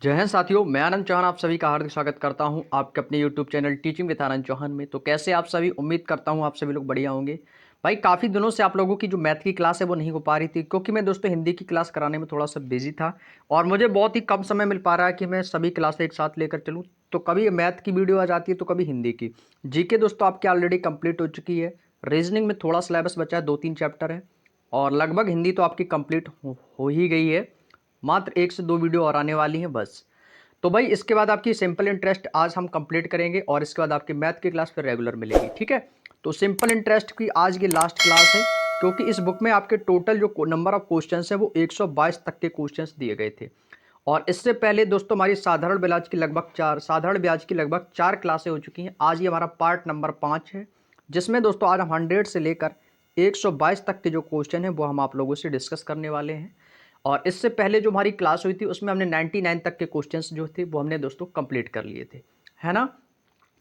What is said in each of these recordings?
जय हिंद साथियों, मैं आनंद चौहान आप सभी का हार्दिक स्वागत करता हूं आपके अपने यूट्यूब चैनल टीचिंग विद आनंद चौहान में। तो कैसे आप सभी, उम्मीद करता हूं आप सभी लोग बढ़िया होंगे। भाई काफ़ी दिनों से आप लोगों की जो मैथ की क्लास है वो नहीं हो पा रही थी, क्योंकि मैं दोस्तों हिंदी की क्लास कराने में थोड़ा सा बिजी था और मुझे बहुत ही कम समय मिल पा रहा है कि मैं सभी क्लास एक साथ लेकर चलूँ। तो कभी मैथ की वीडियो आ जाती है तो कभी हिंदी की। जीके दोस्तों आपकी ऑलरेडी कंप्लीट हो चुकी है। रीजनिंग में थोड़ा सिलेबस बचा है, 2-3 चैप्टर है और लगभग हिंदी तो आपकी कंप्लीट हो ही गई है। मात्र 1 से 2 वीडियो और आने वाली हैं बस। तो भाई इसके बाद आपकी सिंपल इंटरेस्ट आज हम कंप्लीट करेंगे और इसके बाद आपकी मैथ की क्लास फिर रेगुलर मिलेगी, ठीक है। तो सिंपल इंटरेस्ट की आज की लास्ट क्लास है, क्योंकि इस बुक में आपके टोटल जो नंबर ऑफ क्वेश्चंस है वो 122 तक के क्वेश्चंस दिए गए थे। और इससे पहले दोस्तों हमारी साधारण ब्याज की लगभग चार क्लासें हो चुकी हैं। आज ये हमारा पार्ट नंबर 5 है, जिसमें दोस्तों आज हम 100 से लेकर 122 तक के जो क्वेश्चन हैं वो हम आप लोगों से डिस्कस करने वाले हैं। और इससे पहले जो हमारी क्लास हुई थी उसमें हमने 99 तक के क्वेश्चंस जो थे वो हमने दोस्तों कंप्लीट कर लिए थे, है ना।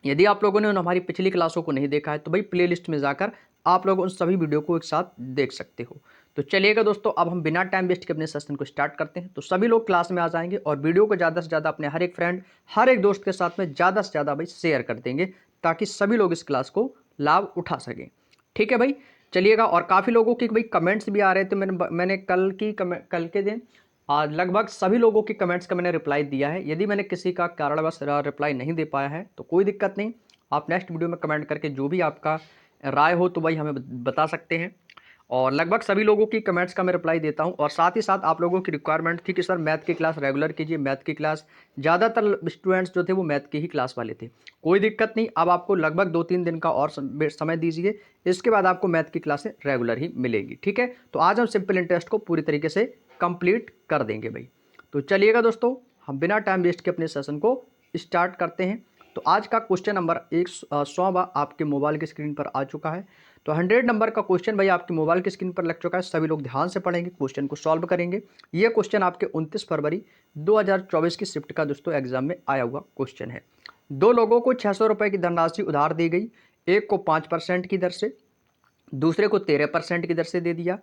यदि आप लोगों ने उन हमारी पिछली क्लासों को नहीं देखा है तो भाई प्लेलिस्ट में जाकर आप लोग उन सभी वीडियो को एक साथ देख सकते हो। तो चलिएगा दोस्तों, अब हम बिना टाइम वेस्ट के अपने सेशन को स्टार्ट करते हैं। तो सभी लोग क्लास में आ जाएंगे और वीडियो को ज़्यादा से ज़्यादा अपने हर एक फ्रेंड, हर एक दोस्त के साथ में ज़्यादा से ज़्यादा भाई शेयर कर देंगे, ताकि सभी लोग इस क्लास को लाभ उठा सकें। ठीक है भाई, चलिएगा। और काफ़ी लोगों के भाई कमेंट्स भी आ रहे थे। मैंने कल के दिन आज लगभग सभी लोगों के कमेंट्स का मैंने रिप्लाई दिया है। यदि मैंने किसी का कारणवश रिप्लाई नहीं दे पाया है तो कोई दिक्कत नहीं, आप नेक्स्ट वीडियो में कमेंट करके जो भी आपका राय हो तो भाई हमें बता सकते हैं। और लगभग सभी लोगों की कमेंट्स का मैं रिप्लाई देता हूं। और साथ ही साथ आप लोगों की रिक्वायरमेंट थी कि सर मैथ की क्लास रेगुलर कीजिए, मैथ की क्लास ज़्यादातर स्टूडेंट्स जो थे वो मैथ की ही क्लास वाले थे। कोई दिक्कत नहीं, अब आपको लगभग 2-3 दिन का और समय दीजिए, इसके बाद आपको मैथ की क्लासें रेगुलर ही मिलेगी, ठीक है। तो आज हम सिंपल इंटरेस्ट को पूरी तरीके से कंप्लीट कर देंगे भाई। तो चलिएगा दोस्तों, हम बिना टाइम वेस्ट के अपने सेशन को स्टार्ट करते हैं। तो आज का क्वेश्चन नंबर 100वां आपके मोबाइल की स्क्रीन पर आ चुका है। तो 100 नंबर का क्वेश्चन भाई आपकी मोबाइल की स्क्रीन पर लग चुका है। सभी लोग ध्यान से पढ़ेंगे, क्वेश्चन को सॉल्व करेंगे। ये क्वेश्चन आपके 29 फरवरी 2024 की शिफ्ट का दोस्तों एग्जाम में आया हुआ क्वेश्चन है। दो लोगों को 600 रुपये की धनराशि उधार दी गई। एक को 5% की दर से, दूसरे को 13% की दर से दे दिया।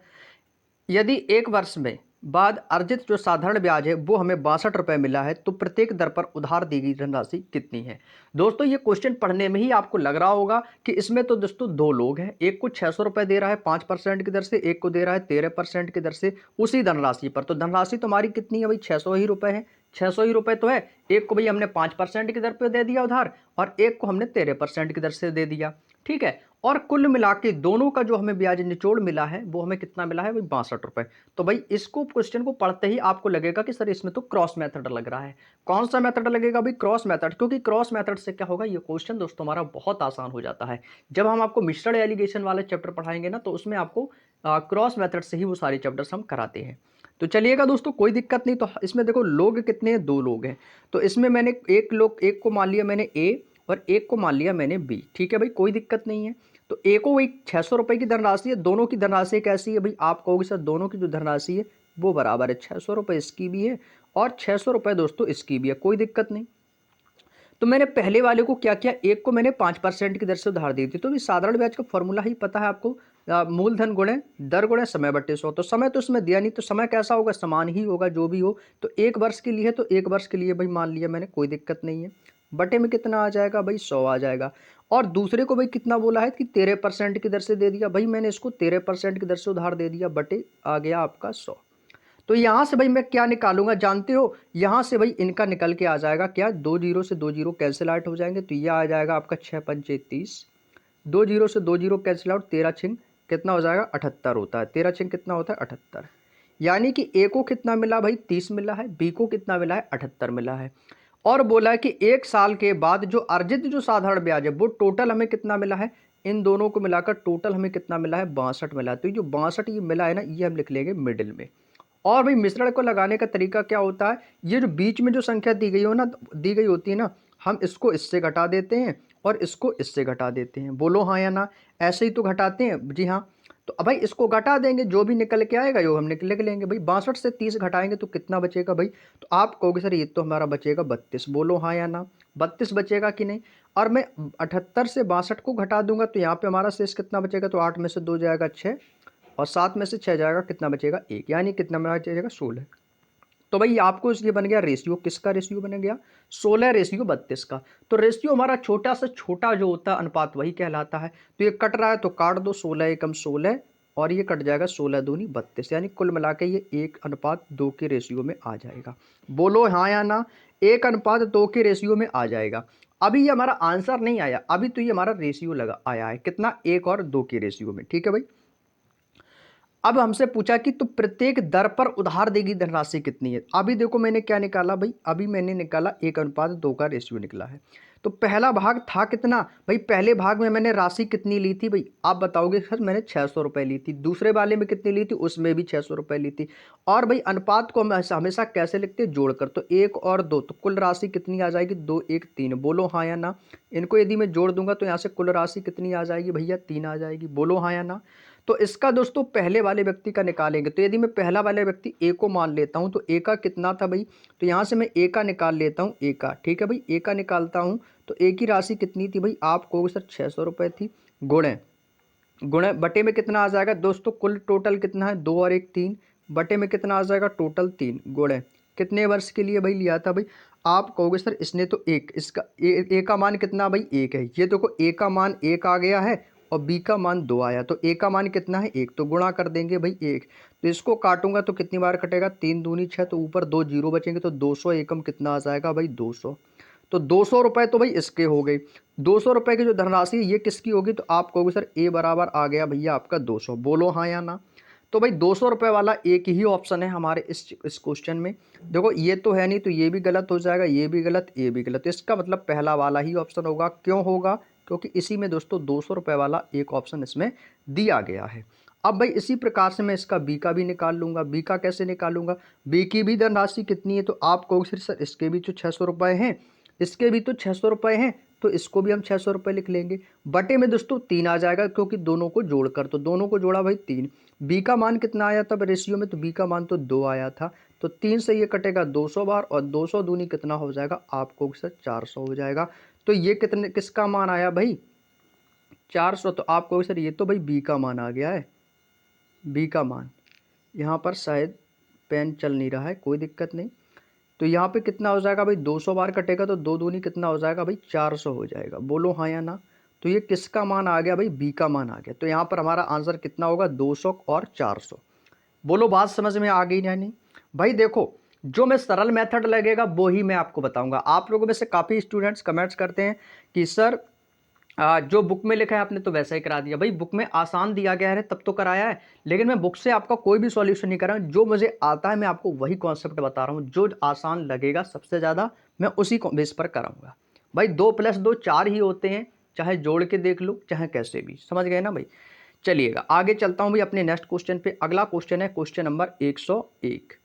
यदि एक वर्ष में बाद अर्जित जो साधारण ब्याज है वो हमें 62 रुपये मिला है, तो प्रत्येक दर पर उधार दी गई धनराशि कितनी है। दोस्तों ये क्वेश्चन पढ़ने में ही आपको लग रहा होगा कि इसमें तो दोस्तों दो लोग हैं, एक को 600 रुपये दे रहा है 5% की दर से, एक को दे रहा है 13% की दर से उसी धनराशि पर। तो धनराशि तुम्हारी कितनी है भाई, 600 ही रुपये है। 600 ही रुपये तो है। एक को भाई हमने 5% की दर पर दे दिया उधार और एक को हमने 13% की दर से दे दिया, ठीक है। और कुल मिला के दोनों का जो हमें ब्याज निचोड़ मिला है वो हमें कितना मिला है भाई, 62 रुपये। तो भाई इसको क्वेश्चन को पढ़ते ही आपको लगेगा कि सर इसमें तो क्रॉस मेथड लग रहा है। कौन सा मेथड लगेगा भाई, क्रॉस मेथड। क्योंकि क्रॉस मेथड से क्या होगा, ये क्वेश्चन दोस्तों हमारा बहुत आसान हो जाता है। जब हम आपको मिश्रण एलिगेशन वाले चैप्टर पढ़ाएंगे ना तो उसमें आपको क्रॉस मेथड से ही वो सारे चैप्टर्स हम कराते हैं। तो चलिएगा दोस्तों, कोई दिक्कत नहीं। तो इसमें देखो लोग कितने हैं, दो लोग हैं। तो इसमें मैंने एक को मान लिया मैंने ए और एक को मान लिया मैंने बी, ठीक है भाई, कोई दिक्कत नहीं है। तो ए को वही 600 रुपये की धनराशि है, दोनों की धनराशि कैसी है भाई, आप कहोगे सर दोनों की जो धनराशि है वो बराबर है, 600 रुपये इसकी भी है और 600 रुपये दोस्तों इसकी भी है, कोई दिक्कत नहीं। तो मैंने पहले वाले को क्या किया, एक को मैंने 5% की दर से उधार दी थी। तो ये साधारण ब्याज का फॉर्मूला ही पता है आपको, मूलधन गुणे दर गुणे समय बट्टे 100। तो समय तो इसमें दिया नहीं, तो समय कैसा होगा, समान ही होगा जो भी हो। तो एक वर्ष के लिए है तो एक वर्ष के लिए भाई मान लिया मैंने, कोई दिक्कत नहीं है। बटे में कितना आ जाएगा भाई, 100 आ जाएगा। और दूसरे को भाई कितना बोला है कि 13% की दर से दे दिया, भाई मैंने इसको 13% की दर से उधार दे दिया, बटे आ गया आपका 100। तो यहाँ से भाई मैं क्या निकालूंगा जानते हो, यहाँ से भाई इनका निकल के आ जाएगा क्या, 2 जीरो से 2 जीरो कैंसिल आउट हो जाएंगे। तो यह आ जाएगा आपका 6×5 = 30, 2 जीरो से 2 जीरो कैंसिल आउट, 13×6 कितना हो जाएगा, 78 होता है। 13×6 कितना होता है, 78। यानी कि ए को कितना मिला भाई, 30 मिला है, बी को कितना मिला है, 78 मिला है। और बोला है कि एक साल के बाद जो अर्जित जो साधारण ब्याज है वो टोटल हमें कितना मिला है, इन दोनों को मिलाकर टोटल हमें कितना मिला है, 62 मिला है। तो ये जो 62 ये मिला है ना, ये हम लिख लेंगे मिडिल में। और भाई मिश्रण को लगाने का तरीका क्या होता है, ये जो बीच में जो संख्या दी गई हो ना, दी गई होती है ना, हम इसको इससे घटा देते हैं और इसको इससे घटा देते हैं। बोलो हाँ या ना, ऐसे ही तो घटाते हैं जी हाँ। तो अब भाई इसको घटा देंगे, जो भी निकल के आएगा यो हम लिख लेंगे भाई। 62 से 30 घटाएंगे तो कितना बचेगा भाई, तो आप कहोगे सर ये तो हमारा बचेगा 32। बोलो हाँ या ना, 32 बचेगा कि नहीं। और मैं 78 से 62 को घटा दूंगा तो यहाँ पे हमारा शेष कितना बचेगा, तो 8 में से 2 जाएगा 6 और 7 में से 6 जाएगा, कितना बचेगा 1, यानी कितना बचेगा 16। तो भाई आपको इसलिए बन गया रेशियो, किसका रेशियो बन गया, 16:32 का। तो रेशियो हमारा छोटा से छोटा जो होता है अनुपात वही कहलाता है। तो ये कट रहा है तो काट दो, 16 एकम 16 और ये कट जाएगा 16 दूनी 32, यानी कुल मिला के ये 1:2 के रेशियो में आ जाएगा। बोलो हाँ या ना, 1:2 के रेशियो में आ जाएगा। अभी ये हमारा आंसर नहीं आया, अभी तो ये हमारा रेशियो लगा आया है कितना, 1 और 2 के रेशियो में। ठीक है भाई। अब हमसे पूछा कि तो प्रत्येक दर पर उधार देगी धनराशि कितनी है। अभी देखो मैंने क्या निकाला भाई, अभी मैंने निकाला 1:2 का रेशियो निकला है। तो पहला भाग था कितना भाई, पहले भाग में मैंने राशि कितनी ली थी भाई, आप बताओगे सर मैंने 600 रुपये ली थी। दूसरे वाले में कितनी ली थी, उसमें भी 600 रुपये ली थी। और भाई अनुपात को हम हमेशा कैसे लिखते हैं, जोड़कर। तो 1 और 2, तो कुल राशि कितनी आ जाएगी, 2 1 3। बोलो हाँ या ना। इनको यदि मैं जोड़ दूंगा तो यहाँ से कुल राशि कितनी आ जाएगी भैया, 3 आ जाएगी। बोलो हाँ या ना। तो इसका दोस्तों पहले वाले व्यक्ति का निकालेंगे। तो यदि मैं पहला वाले व्यक्ति ए को मान लेता हूं तो ए का कितना था भाई, तो यहां से मैं ए का निकाल लेता हूं, ए का। ठीक है भाई, ए का निकालता हूं तो ए की राशि कितनी थी भाई, आप कहोगे सर 600 रुपये थी। गुणे गुणे बटे में कितना आ जाएगा दोस्तों, कुल टोटल कितना है, 2 और 1 3, बटे में कितना आ जाएगा टोटल 3, गुणे कितने वर्ष के लिए भाई लिया था भाई, आप कहोगे सर इसने तो एक, इसका ए का मान कितना भाई 1 है। ये देखो ए का मान 1 आ गया है और बी का मान 2 आया, तो ए का मान कितना है 1, तो गुणा कर देंगे भाई 1। तो इसको काटूंगा तो कितनी बार कटेगा, 3 दूनी 6, तो ऊपर 2 जीरो बचेंगे, तो 200 एकम कितना आ जाएगा भाई 200। तो 200 रुपये तो भाई इसके हो गए। 200 रुपये की जो धनराशि है ये किसकी होगी, तो आप कहोगे सर ए बराबर आ गया भैया आपका 200। बोलो हाँ या ना। तो भाई 200 रुपये वाला एक ही ऑप्शन है हमारे इस क्वेश्चन में। देखो ये तो है नहीं, तो ये भी गलत हो जाएगा, ये भी गलत, ये भी गलत। तो इसका मतलब पहला वाला ही ऑप्शन होगा। क्यों होगा, क्योंकि इसी में दोस्तों 200 रुपये वाला एक ऑप्शन इसमें दिया गया है। अब भाई इसी प्रकार से मैं इसका बी का भी निकाल लूंगा। बी का कैसे निकालूंगा, बी की भी धनराशि कितनी है, तो आप कहोगे सर इसके भी तो 600 रुपये हैं, इसके भी तो 600 रुपये हैं, तो इसको भी हम 600 रुपये लिख लेंगे। बटे में दोस्तों 3 आ जाएगा क्योंकि दोनों को जोड़कर, तो दोनों को जोड़ा भाई 3। बी का मान कितना आया था रेशियो में, तो बी का मान तो 2 आया था। तो 3 से ये कटेगा 200 बार और 200 दूनी कितना हो जाएगा, आपको सर 400 हो जाएगा। तो ये कितने, किसका मान आया भाई 400। तो आपको सर ये तो भाई बी का मान आ गया है, बी का मान। यहाँ पर शायद पेन चल नहीं रहा है, कोई दिक्कत नहीं। तो यहाँ पे कितना हो जाएगा भाई, 200 बार कटेगा तो 2 दूनी कितना हो जाएगा भाई 400 हो जाएगा। बोलो हाँ या ना। तो ये किसका मान आ गया भाई, बी का मान आ गया। तो यहाँ पर हमारा आंसर कितना होगा, 200 और 400। बोलो बात समझ में आ गई या नहीं भाई। देखो जो मैं सरल मेथड लगेगा वो ही मैं आपको बताऊंगा। आप लोगों में से काफ़ी स्टूडेंट्स कमेंट्स करते हैं कि सर जो बुक में लिखा है आपने तो वैसा ही करा दिया। भाई बुक में आसान दिया गया है तब तो कराया है, लेकिन मैं बुक से आपका कोई भी सॉल्यूशन नहीं कर रहा हूँ। जो मुझे आता है मैं आपको वही कॉन्सेप्ट बता रहा हूँ, जो आसान लगेगा सबसे ज़्यादा मैं उसी बेस पर कराऊंगा। भाई 2 + 2 4 ही होते हैं, चाहे जोड़ के देख लो चाहे कैसे भी, समझ गए ना भाई। चलिएगा आगे चलता हूँ भाई अपने नेक्स्ट क्वेश्चन पे। अगला क्वेश्चन है क्वेश्चन नंबर 101।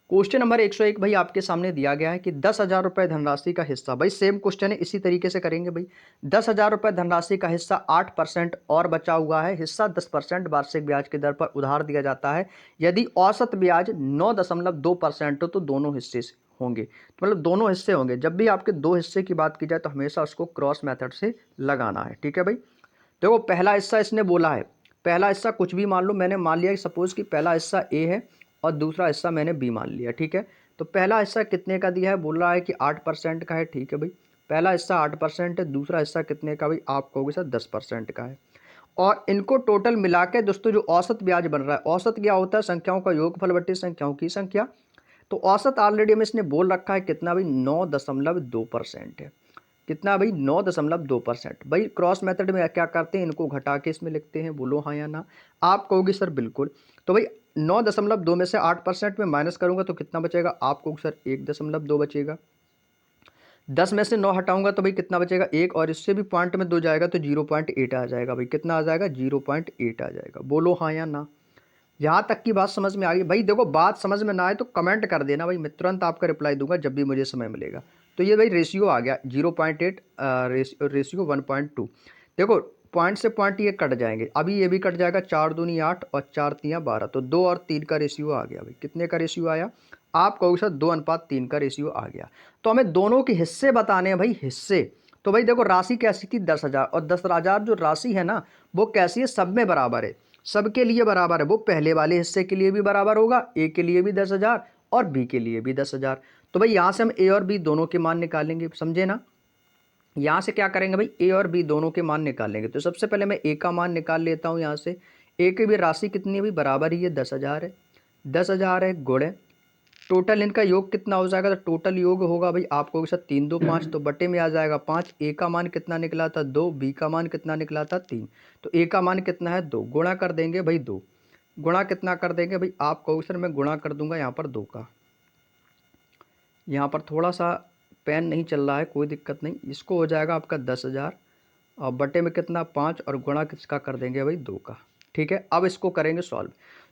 क्वेश्चन नंबर 101 भाई आपके सामने दिया गया है कि 10,000 रुपये धनराशि का हिस्सा, भाई सेम क्वेश्चन है इसी तरीके से करेंगे भाई। 10,000 रुपये धनराशि का हिस्सा 8% और बचा हुआ है, हिस्सा 10% वार्षिक ब्याज की दर पर उधार दिया जाता है। यदि औसत ब्याज 9.2% हो तो दोनों हिस्से होंगे, तो मतलब दोनों हिस्से होंगे। जब भी आपके दो हिस्से की बात की जाए तो हमेशा उसको क्रॉस मेथड से लगाना है। ठीक है भाई। देखो पहला हिस्सा इसने बोला है, पहला हिस्सा कुछ भी मान लो, मैंने मान लिया सपोज कि पहला हिस्सा ए है और दूसरा हिस्सा मैंने बी मान लिया। ठीक है, तो पहला हिस्सा कितने का दिया है, बोल रहा है कि 8% का है। ठीक है भाई, पहला हिस्सा 8% है, दूसरा हिस्सा कितने का भाई, आप कहोगे सर 10% का है। और इनको टोटल मिला के दोस्तों जो औसत ब्याज बन रहा है, औसत क्या होता है, संख्याओं का योगफल बटे संख्याओं की संख्या। तो औसत ऑलरेडी हमें इसने बोल रखा है कितना भाई, 9.2% है। कितना भाई, 9.2%। भाई क्रॉस मेथड में क्या करते हैं, इनको घटा के इसमें लिखते हैं। बोलो हाँ या ना। आप कहोगे सर बिल्कुल। तो भाई 9.2 में से 8% में माइनस करूंगा तो कितना बचेगा, आप कहोगे सर 1.2 बचेगा। 10 में से 9 हटाऊंगा तो भाई कितना बचेगा 1, और इससे भी पॉइंट में 2 जाएगा तो 0.8 आ जाएगा। भाई कितना आ जाएगा, 0.8 आ जाएगा। बोलो हाँ या ना। यहाँ तक की बात समझ में आ गई भाई। देखो बात समझ में ना आए तो कमेंट कर देना भाई, मैं तुरंत आपका रिप्लाई दूंगा जब भी मुझे समय मिलेगा। तो ये भाई रेशियो आ गया 0.8, रेशियो 1.2। देखो पॉइंट से पॉइंट ये कट जाएंगे, अभी ये भी कट जाएगा, 4 दूनी 8 और 4 तियाँ 12, तो 2 और 3 का रेशियो आ गया। भाई कितने का रेशियो आया, आप कहोगे सर 2:3 का रेशियो आ गया। तो हमें दोनों के हिस्से बताने हैं भाई, हिस्से। तो भाई देखो राशि कैसी थी 10,000, और 10,000 जो राशि है ना वो कैसी है, सब में बराबर है, सबके लिए बराबर है। वो पहले वाले हिस्से के लिए भी बराबर होगा, ए के लिए भी 10,000 और बी के लिए भी 10,000। तो भाई यहाँ से हम ए और बी दोनों के मान निकालेंगे, समझे ना। यहाँ से क्या करेंगे भाई, ए और बी दोनों के मान निकालेंगे। तो सबसे पहले मैं ए का मान निकाल लेता हूँ यहाँ से। ए की भी राशि कितनी है भाई, बराबर ही है 10,000 है। 10,000 है गुणे टोटल इनका योग कितना हो जाएगा, तो टोटल योग होगा भाई आपको के साथ 3 2 5, तो बटे में आ जाएगा 5। ए का मान कितना निकला था 2, बी का मान कितना निकला था 3, तो ए का मान कितना है 2, गुणा कर देंगे भाई 2। गुणा कितना कर देंगे भाई, आप कहोगे सर मैं गुणा कर दूंगा यहाँ पर 2 का। यहाँ पर थोड़ा सा पेन नहीं चल रहा है, कोई दिक्कत नहीं। इसको हो जाएगा आपका 10,000 और बटे में कितना 5 और गुणा किसका कर देंगे भाई 2 का। ठीक है, अब इसको करेंगे सॉल्व।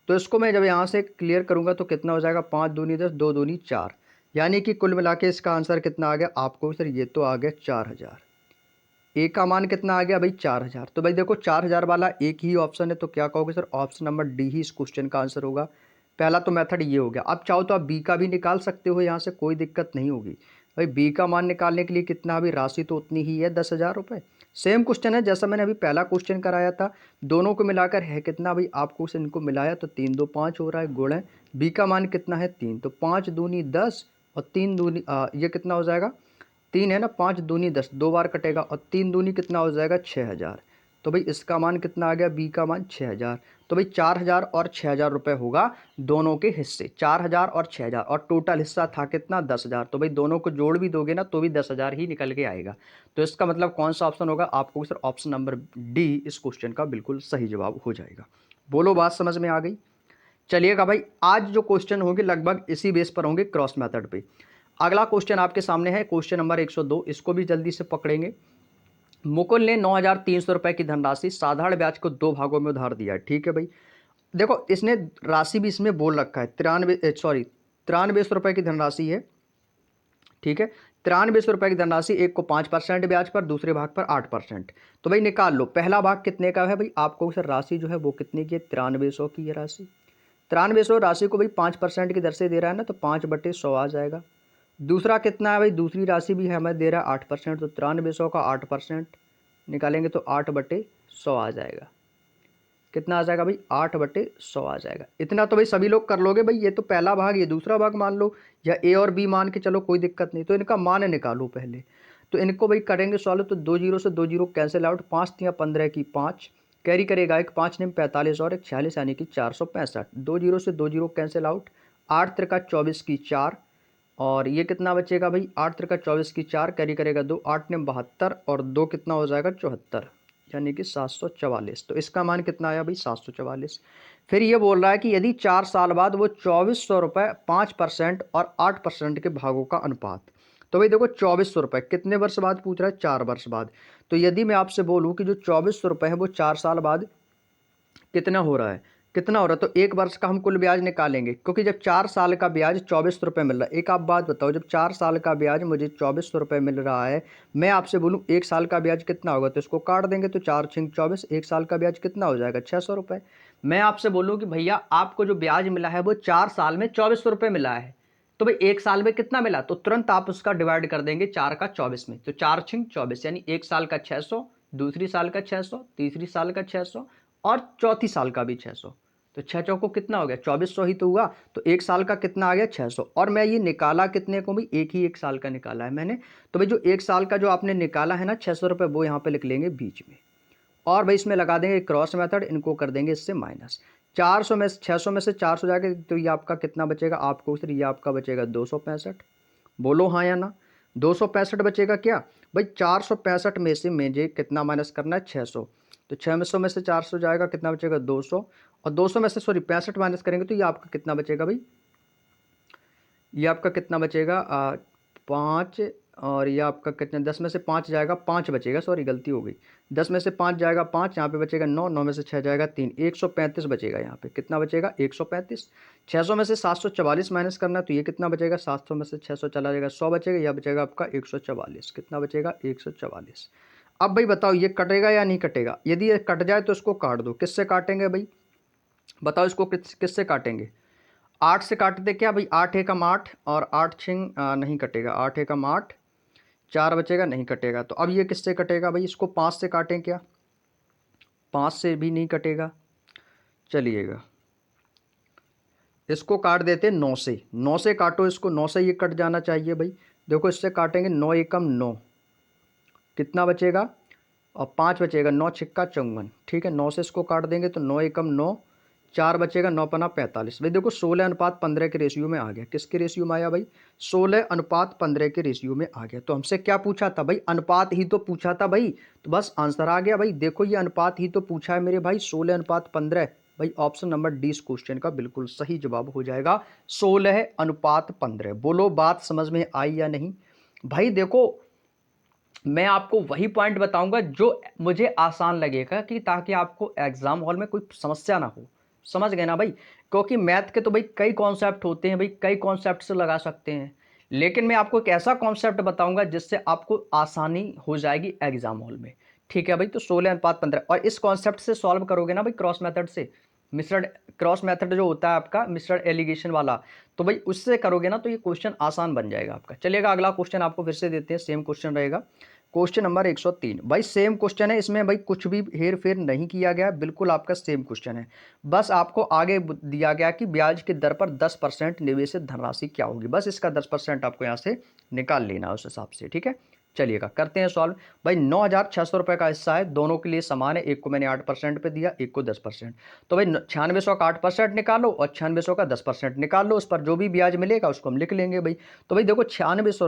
तो इसको मैं जब यहाँ से क्लियर करूँगा तो कितना हो जाएगा, 5 दूनी 10, 2 दूनी 4, यानी कि कुल मिला के इसका आंसर कितना आ गया आपको सर, ये तो आ गया 4,000। ए का मान कितना आ गया भाई 4,000। तो भाई देखो 4,000 वाला एक ही ऑप्शन है, तो क्या कहोगे सर, ऑप्शन नंबर डी ही इस क्वेश्चन का आंसर होगा। पहला तो मेथड ये हो गया। अब चाहो तो आप बी का भी निकाल सकते हो, यहाँ से कोई दिक्कत नहीं होगी। भाई बी का मान निकालने के लिए कितना, अभी राशि तो उतनी ही है 10,000 रुपये। सेम क्वेश्चन है जैसा मैंने अभी पहला क्वेश्चन कराया था, दोनों को मिलाकर है कितना भाई, आपको इनको मिलाया तो 3 2 5 हो रहा है, गुण है बी का मान कितना है 3, तो 5 दूनी 10 और 3 दूनी ये कितना हो जाएगा 3 है ना, 5 दूनी 10, 2 बार कटेगा और 3 दूनी कितना हो जाएगा 6,000। तो भाई इसका मान कितना आ गया, बी का मान 6,000। तो भाई 4,000 और 6,000 रुपये होगा दोनों के हिस्से, 4,000 और 6,000, और टोटल हिस्सा था कितना 10,000। तो भाई दोनों को जोड़ भी दोगे ना तो भी 10,000 ही निकल के आएगा। तो इसका मतलब कौन सा ऑप्शन होगा, आपको सर ऑप्शन नंबर डी इस क्वेश्चन का बिल्कुल सही जवाब हो जाएगा। बोलो बात समझ में आ गई। चलिएगा भाई, आज जो क्वेश्चन होंगे लगभग इसी बेस पर होंगे, क्रॉस मेथड पे। अगला क्वेश्चन आपके सामने है क्वेश्चन नंबर 102, इसको भी जल्दी से पकड़ेंगे। मुकुल ने 9,300 रुपए की धनराशि साधारण ब्याज को 2 भागों में उधार दिया है। ठीक है भाई, देखो इसने राशि भी इसमें बोल रखा है, 93सौ रुपए की धनराशि है। ठीक है, 93सौ रुपए की धनराशि, एक को 5% ब्याज पर, दूसरे भाग पर 8%। तो भाई निकाल लो, पहला भाग कितने का है भाई, आपको सर राशि जो है वो कितने की है, 93सौ की है राशि। 93सौ राशि को भाई 5% की दर से दे रहा है ना, तो 5/100 आ जाएगा। दूसरा कितना है भाई, दूसरी राशि भी हमें दे रहा है 8%, तो 93सौ का 8% निकालेंगे तो 8/100 आ जाएगा। कितना आ जाएगा भाई, 8/100 आ जाएगा। इतना तो भाई सभी लोग कर लोगे भाई, ये तो पहला भाग, ये दूसरा भाग मान लो, या ए और बी मान के चलो, कोई दिक्कत नहीं। तो इनका मान निकालो पहले, तो इनको भाई करेंगे सॉल्व। तो 2 जीरो से 2 जीरो कैंसिल आउट, 5 या 15 की 5 कैरी करेगा, एक 5 ने 45 और एक 46, यानी कि 465। 2 जीरो से 2 जीरो कैंसिल आउट, 8 त्रिका 24 की 4, और ये कितना बचेगा भाई, 8 त्रिका 24 की 4 कैरी करेगा 2, 8 ने 72 और 2 कितना हो जाएगा 74, यानी कि 744। तो इसका मान कितना आया भाई 744। फिर ये बोल रहा है कि यदि 4 साल बाद वो 2400 रुपये 5% और 8% के भागों का अनुपात। तो भाई देखो 2400 रुपये कितने वर्ष बाद पूछ रहा है, 4 वर्ष बाद। तो यदि मैं आपसे बोलूँ कि जो 2400 रुपये है वो 4 साल बाद कितना हो रहा है, कितना हो रहा है, तो 1 वर्ष का हम कुल ब्याज निकालेंगे, क्योंकि जब 4 साल का ब्याज 2400 रुपये मिल रहा है। एक आप बात बताओ, जब 4 साल का ब्याज मुझे 2400 रुपये मिल रहा है, मैं आपसे बोलूँ 1 साल का ब्याज कितना होगा, तो इसको काट देंगे, तो 4 छिंग 24, 1 साल का ब्याज कितना हो जाएगा 600 रुपये। मैं आपसे बोलूँ कि भैया आपको जो ब्याज मिला है वो 4 साल में 2400 रुपये मिला है, तो भाई 1 साल में कितना मिला, तो तुरंत आप उसका डिवाइड कर देंगे 4 का 24 में, तो 4 छिंग 24, यानी 1 साल का 600, दूसरी साल का 600, तीसरी साल का 600 और चौथी साल का भी 600। तो 6 चौको कितना हो गया 2400 ही तो हुआ। तो 1 साल का कितना आ गया 600, और मैं ये निकाला कितने को भाई, एक ही 1 साल का निकाला है मैंने। तो भाई जो 1 साल का जो आपने निकाला है ना 600 रुपये, वो यहाँ पे लिख लेंगे बीच में, और भाई इसमें लगा देंगे क्रॉस मेथड, इनको कर देंगे इससे माइनस। 400 में 600 में से 400 जाके, तो ये आपका कितना बचेगा, आपको सर ये आपका बचेगा 265। बोलो हाँ या ना, 265 बचेगा क्या भाई। 465 में से मुझे कितना माइनस करना है 600, तो 600 में से 400 जाएगा, कितना बचेगा 200, और 200 में से 65 माइनस करेंगे तो ये आपका कितना बचेगा भाई, ये आपका कितना बचेगा 5, और ये आपका कितना 10 में से 5 जाएगा 5 बचेगा, सॉरी गलती हो गई, 10 में से 5 जाएगा 5, यहाँ पे बचेगा 9, 9 में से 6 जाएगा 3, 135 बचेगा। यहाँ पे कितना बचेगा 135। 600 में से 744 माइनस करना है, तो ये कितना बचेगा, 700 में से 600 चला जाएगा 100 बचेगा, यह बचेगा आपका 144। कितना बचेगा 144। अब भाई बताओ ये कटेगा या नहीं कटेगा, यदि ये कट जाए तो इसको काट दो। किससे काटेंगे भाई बताओ, इसको किससे काटेंगे, 8 से काटते क्या भाई, 8 एकम 8 और 8 छिंग नहीं कटेगा, 8 एकम 8, 4 बचेगा नहीं कटेगा। तो अब ये किससे कटेगा भाई, इसको 5 से काटें क्या, 5 से भी नहीं कटेगा। चलिएगा इसको काट देते हैं 9 से, 9 से काटो इसको, 9 से ये कट जाना चाहिए भाई। देखो इससे काटेंगे 9 एकम 9, कितना बचेगा, और 5 बचेगा, 9 छिक्का 54, ठीक है। 9 से इसको काट देंगे तो 9 एकम 9, 4 बचेगा, 9 पना 45। भाई देखो 16:15 के रेशियो में आ गया। किसके रेशियो में आया भाई, 16:15 के रेशियो में आ गया। तो हमसे क्या पूछा था भाई, अनुपात ही तो पूछा था भाई, तो बस आंसर आ गया भाई। देखो ये अनुपात ही तो पूछा है मेरे भाई, 16:15। भाई ऑप्शन नंबर डी इस क्वेश्चन का बिल्कुल सही जवाब हो जाएगा, 16:15। बोलो बात समझ में आई या नहीं भाई। देखो मैं आपको वही पॉइंट बताऊंगा जो मुझे आसान लगेगा, कि ताकि आपको एग्जाम हॉल में कोई समस्या ना हो। समझ गए ना भाई, क्योंकि मैथ के तो भाई कई कॉन्सेप्ट होते हैं भाई, कई कॉन्सेप्ट से लगा सकते हैं, लेकिन मैं आपको एक ऐसा कॉन्सेप्ट बताऊंगा जिससे आपको आसानी हो जाएगी एग्जाम हॉल में। ठीक है भाई, तो 16:15, और इस कॉन्सेप्ट से सॉल्व करोगे ना भाई, क्रॉस मेथड से, मिश्रण क्रॉस मेथड जो होता है आपका मिश्रण एलिगेशन वाला, तो भाई उससे करोगे ना तो ये क्वेश्चन आसान बन जाएगा आपका। चलिएगा अगला क्वेश्चन आपको फिर से देते हैं, सेम क्वेश्चन रहेगा, क्वेश्चन नंबर 103। भाई सेम क्वेश्चन है, इसमें भाई कुछ भी हेर फेर नहीं किया गया, बिल्कुल आपका सेम क्वेश्चन है। बस आपको आगे दिया गया कि ब्याज की दर पर 10% निवेशित धनराशि क्या होगी, बस इसका 10% आपको यहाँ से निकाल लेना है उस हिसाब से। ठीक है, चलिएगा करते हैं सॉल्व। भाई 9,600 रुपये का हिस्सा है, दोनों के लिए समान है, एक को मैंने 8% पे दिया, एक को 10%। तो भाई 9600 का 8% निकालो और 9600 का 10% निकाल लो, उस पर जो भी ब्याज मिलेगा उसको हम लिख लेंगे भाई। तो भाई देखो 9600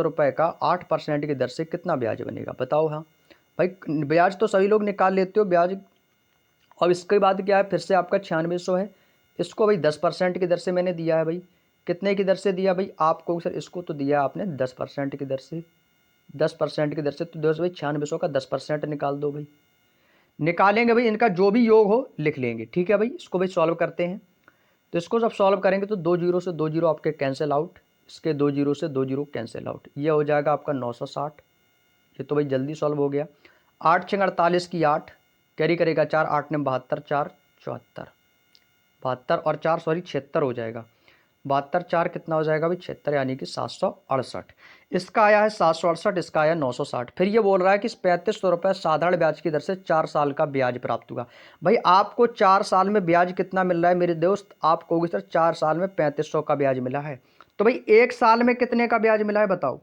रुपये का 8% की दर से कितना ब्याज बनेगा बताओ। हाँ भाई, ब्याज तो सभी लोग निकाल लेते हो ब्याज। अब इसके बाद क्या है, फिर से आपका 9600 है, इसको भाई 10% की दर से मैंने दिया है भाई। कितने की दर से दिया भाई आपको सर, इसको तो दिया आपने 10% की दर से, 10% की दर से, तो दस भाई 9600 का 10% निकाल दो भाई। निकालेंगे भाई, इनका जो भी योग हो लिख लेंगे। ठीक है भाई, इसको भाई सॉल्व करते हैं। तो इसको जब सॉल्व करेंगे तो 2 जीरो से 2 जीरो आपके कैंसिल आउट, इसके 2 जीरो से 2 जीरो कैंसिल आउट, ये हो जाएगा आपका 960। ये तो भाई जल्दी सॉल्व हो गया। 8 छंग 48 की 8, कैरी करेगा 4, 8 ने 72, 4 74, 72 और 4 सॉरी 76 हो जाएगा। 72 4 कितना हो जाएगा भाई 76, यानी कि 768। इसका आया है 768, इसका आया 960। फिर ये बोल रहा है कि 3500 रुपये साधारण ब्याज की दर से 4 साल का ब्याज प्राप्त होगा। भाई आपको 4 साल में ब्याज कितना मिल रहा है मेरे दोस्त, आप कहोगे सर 4 साल में 3500 का ब्याज मिला है, तो भाई 1 साल में कितने का ब्याज मिला है बताओ।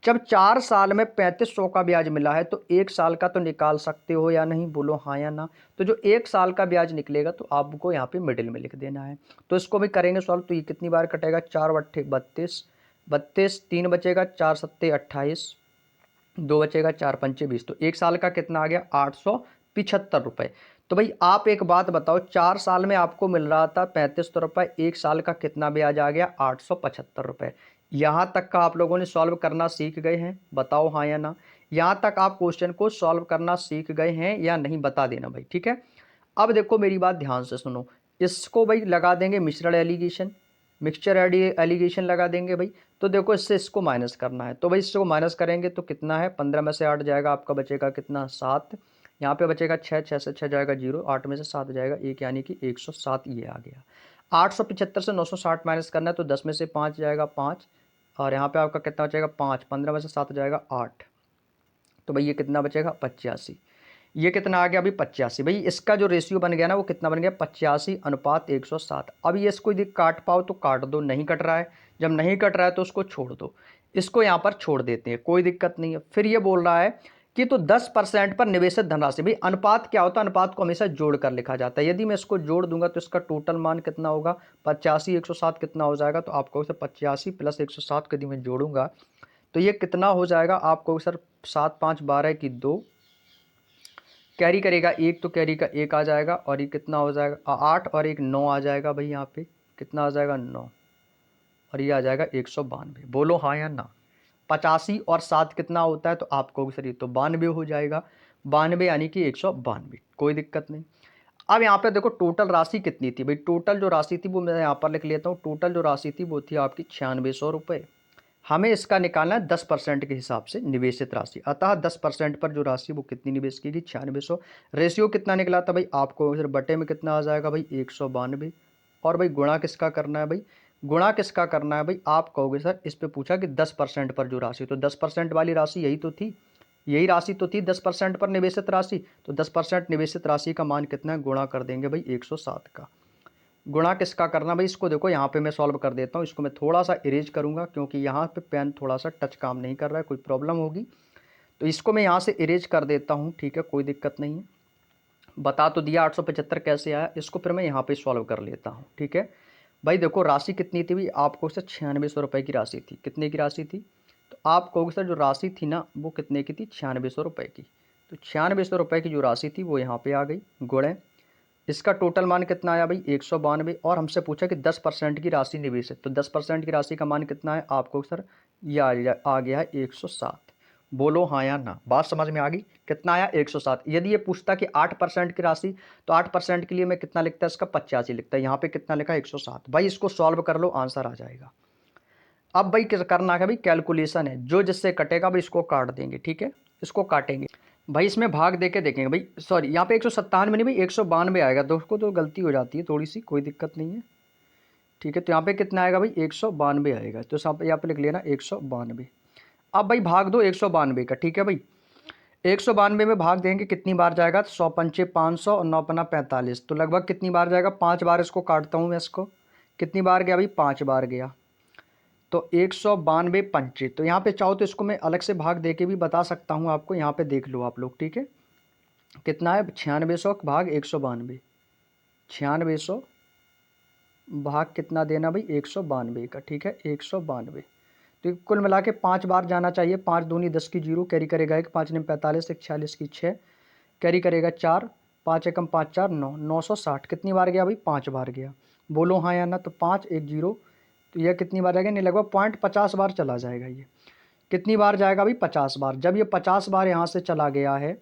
जब 4 साल में 3500 का ब्याज मिला है तो 1 साल का तो निकाल सकते हो या नहीं, बोलो हाँ या ना। तो जो 1 साल का ब्याज निकलेगा तो आपको यहाँ पे मिडिल में लिख देना है। तो इसको भी करेंगे सॉल्व, तो ये कितनी बार कटेगा, 4 बट्ठे 32, 32 3 बचेगा, 4 सत्ते 28, 2 बचेगा, 4 पंचे 20। तो 1 साल का कितना आ गया 875 रुपये। तो भाई आप एक बात बताओ, 4 साल में आपको मिल रहा था 3500 रुपये, 1 साल का कितना ब्याज आ गया 875 रुपये। यहाँ तक का आप लोगों ने सॉल्व करना सीख गए हैं, बताओ हाँ या ना। यहाँ तक आप क्वेश्चन को सॉल्व करना सीख गए हैं या नहीं, बता देना भाई। ठीक है, अब देखो मेरी बात ध्यान से सुनो, इसको भाई लगा देंगे मिश्रण एलिगेशन, मिक्सचर एलिगेशन लगा देंगे भाई। तो देखो इससे इसको माइनस करना है, तो भाई इसको माइनस करेंगे तो कितना है, 15 में से 8 जाएगा, आपका बचेगा कितना 7, यहाँ पे बचेगा 6, 6 से 6 जाएगा 0, 8 में से 7 जाएगा 1, यानी कि 107 ये आ गया। 875 से 960 माइनस करना है तो 10 में से 5 जाएगा 5, और यहाँ पे आपका कितना बचेगा 5, 15 में से 7 जाएगा 8, तो भाई ये कितना बचेगा 85। ये कितना आ गया अभी 85। भाई इसका जो रेशियो बन गया ना वो कितना बन गया 85:107। अब ये इसको यदि काट पाओ तो काट दो, नहीं कट रहा है, जब नहीं कट रहा है तो उसको छोड़ दो, इसको यहाँ पर छोड़ देते हैं, कोई दिक्कत नहीं है। फिर ये बोल रहा है कि तो 10% पर निवेशित धनराशि, भाई अनुपात क्या होता है, अनुपात को हमेशा जोड़ कर लिखा जाता है। यदि मैं इसको जोड़ दूंगा तो इसका टोटल मान कितना होगा 85:107 कितना हो जाएगा, तो आपको 85 + 107 यदि मैं जोड़ूंगा तो ये कितना हो जाएगा आपको सर, 7 5 12 की 2, कैरी करेगा 1 तो कैरी का 1 आ जाएगा, और ये कितना हो जाएगा 8 और 1 9 आ जाएगा भाई, यहाँ पे कितना आ जाएगा 9, और ये आ जाएगा 192। बोलो हाँ या ना। 85 और 7 कितना होता है, तो आपको सर ये तो 92 हो जाएगा, 92 यानी कि 192, कोई दिक्कत नहीं। अब यहाँ पे देखो टोटल राशि कितनी थी भाई, टोटल जो राशि थी वो मैं यहाँ पर लिख लेता हूँ, टोटल जो राशि थी वो थी आपकी 9600 रुपये। हमें इसका निकालना है 10% के हिसाब से निवेशित राशि, अतः 10% पर जो राशि वो कितनी निवेश की गई 9600। रेशियो कितना निकला था भाई आपको, फिर बटे में कितना आ जाएगा भाई 192, और भाई गुणा किसका करना है भाई, गुणा किसका करना है भाई, आप कहोगे सर इस पे पूछा कि 10% पर जो राशि, तो 10% वाली राशि यही तो थी, यही राशि तो थी 10% पर निवेशित राशि, तो 10% निवेशित राशि का मान कितना है, गुणा कर देंगे भाई 107 का। गुणा किसका करना भाई, इसको देखो यहाँ पे मैं सॉल्व कर देता हूँ। इसको मैं थोड़ा सा इरेज करूँगा क्योंकि यहाँ पे पेन थोड़ा सा टच काम नहीं कर रहा है, कोई प्रॉब्लम होगी तो इसको मैं यहाँ से इरेज कर देता हूँ। ठीक है, कोई दिक्कत नहीं है। बता तो दिया 875 कैसे आया, इसको फिर मैं यहाँ पे सॉल्व कर लेता हूँ। ठीक है भाई, देखो राशि कितनी थी भाई, आपको सर 9600 रुपये की राशि थी। कितने की राशि थी, तो आप कहोगे सर जो राशि थी ना वो कितने की थी, 9600 रुपये की। तो 9600 रुपये की जो राशि थी वो यहाँ पे आ गई, गुणे इसका टोटल मान कितना आया भाई 192। और हमसे पूछा कि 10% की राशि निवेश है, तो 10% की राशि का मान कितना है, आपको सर ये आ गया है 107। बोलो हाँ या ना, बात समझ में आ गई। कितना आया 107। यदि ये पूछता कि 8% की राशि, तो 8% के लिए मैं कितना लिखता है, इसका 85 लिखता है। यहाँ पे कितना लिखा 107। भाई इसको सॉल्व कर लो, आंसर आ जाएगा। अब भाई क्या करना है भाई, कैलकुलेशन है, जो जिससे कटेगा भाई इसको काट देंगे। ठीक है, इसको काटेंगे भाई, इसमें भाग देके देखेंगे भाई। सॉरी, यहाँ पे 197 नहीं भाई 192 आएगा, दोस्तों तो गलती हो जाती है थोड़ी सी, कोई दिक्कत नहीं है। ठीक है, तो यहाँ पे कितना आएगा भाई 192 आएगा, तो यहाँ पे लिख लेना 192। अब भाई भाग दो 192 का। ठीक है भाई, 192 में भाग देंगे कितनी बार जाएगा, तो 100 पंचे 500 और 9 पन्ना 45, तो लगभग कितनी बार जाएगा, 5 बार। इसको काटता हूँ मैं, इसको कितनी बार गया भाई, 5 बार गया। तो 192 पंचे, तो यहाँ पे चाहो तो इसको मैं अलग से भाग दे के भी बता सकता हूँ आपको, यहाँ पे देख लो आप लोग। ठीक है, कितना है 9600 भाग 192, 9600 भाग कितना देना भाई 192 का। ठीक है, 192, तो कुल मिला के 5 बार जाना चाहिए। 5 दूनी 10 की 0, कैरी करेगा 1, 5 9 45, 1 46 की 6, कैरी करेगा 4, 5 एकम 5 4 9, 960 कितनी बार गया भाई, 5 बार गया। बोलो हाँ या ना, तो 5 1 0, तो यह कितनी बार जाएगा, नहीं लगभग 50 बार चला जाएगा। ये कितनी बार जाएगा भाई 50 बार। जब ये 50 बार यहाँ से चला गया है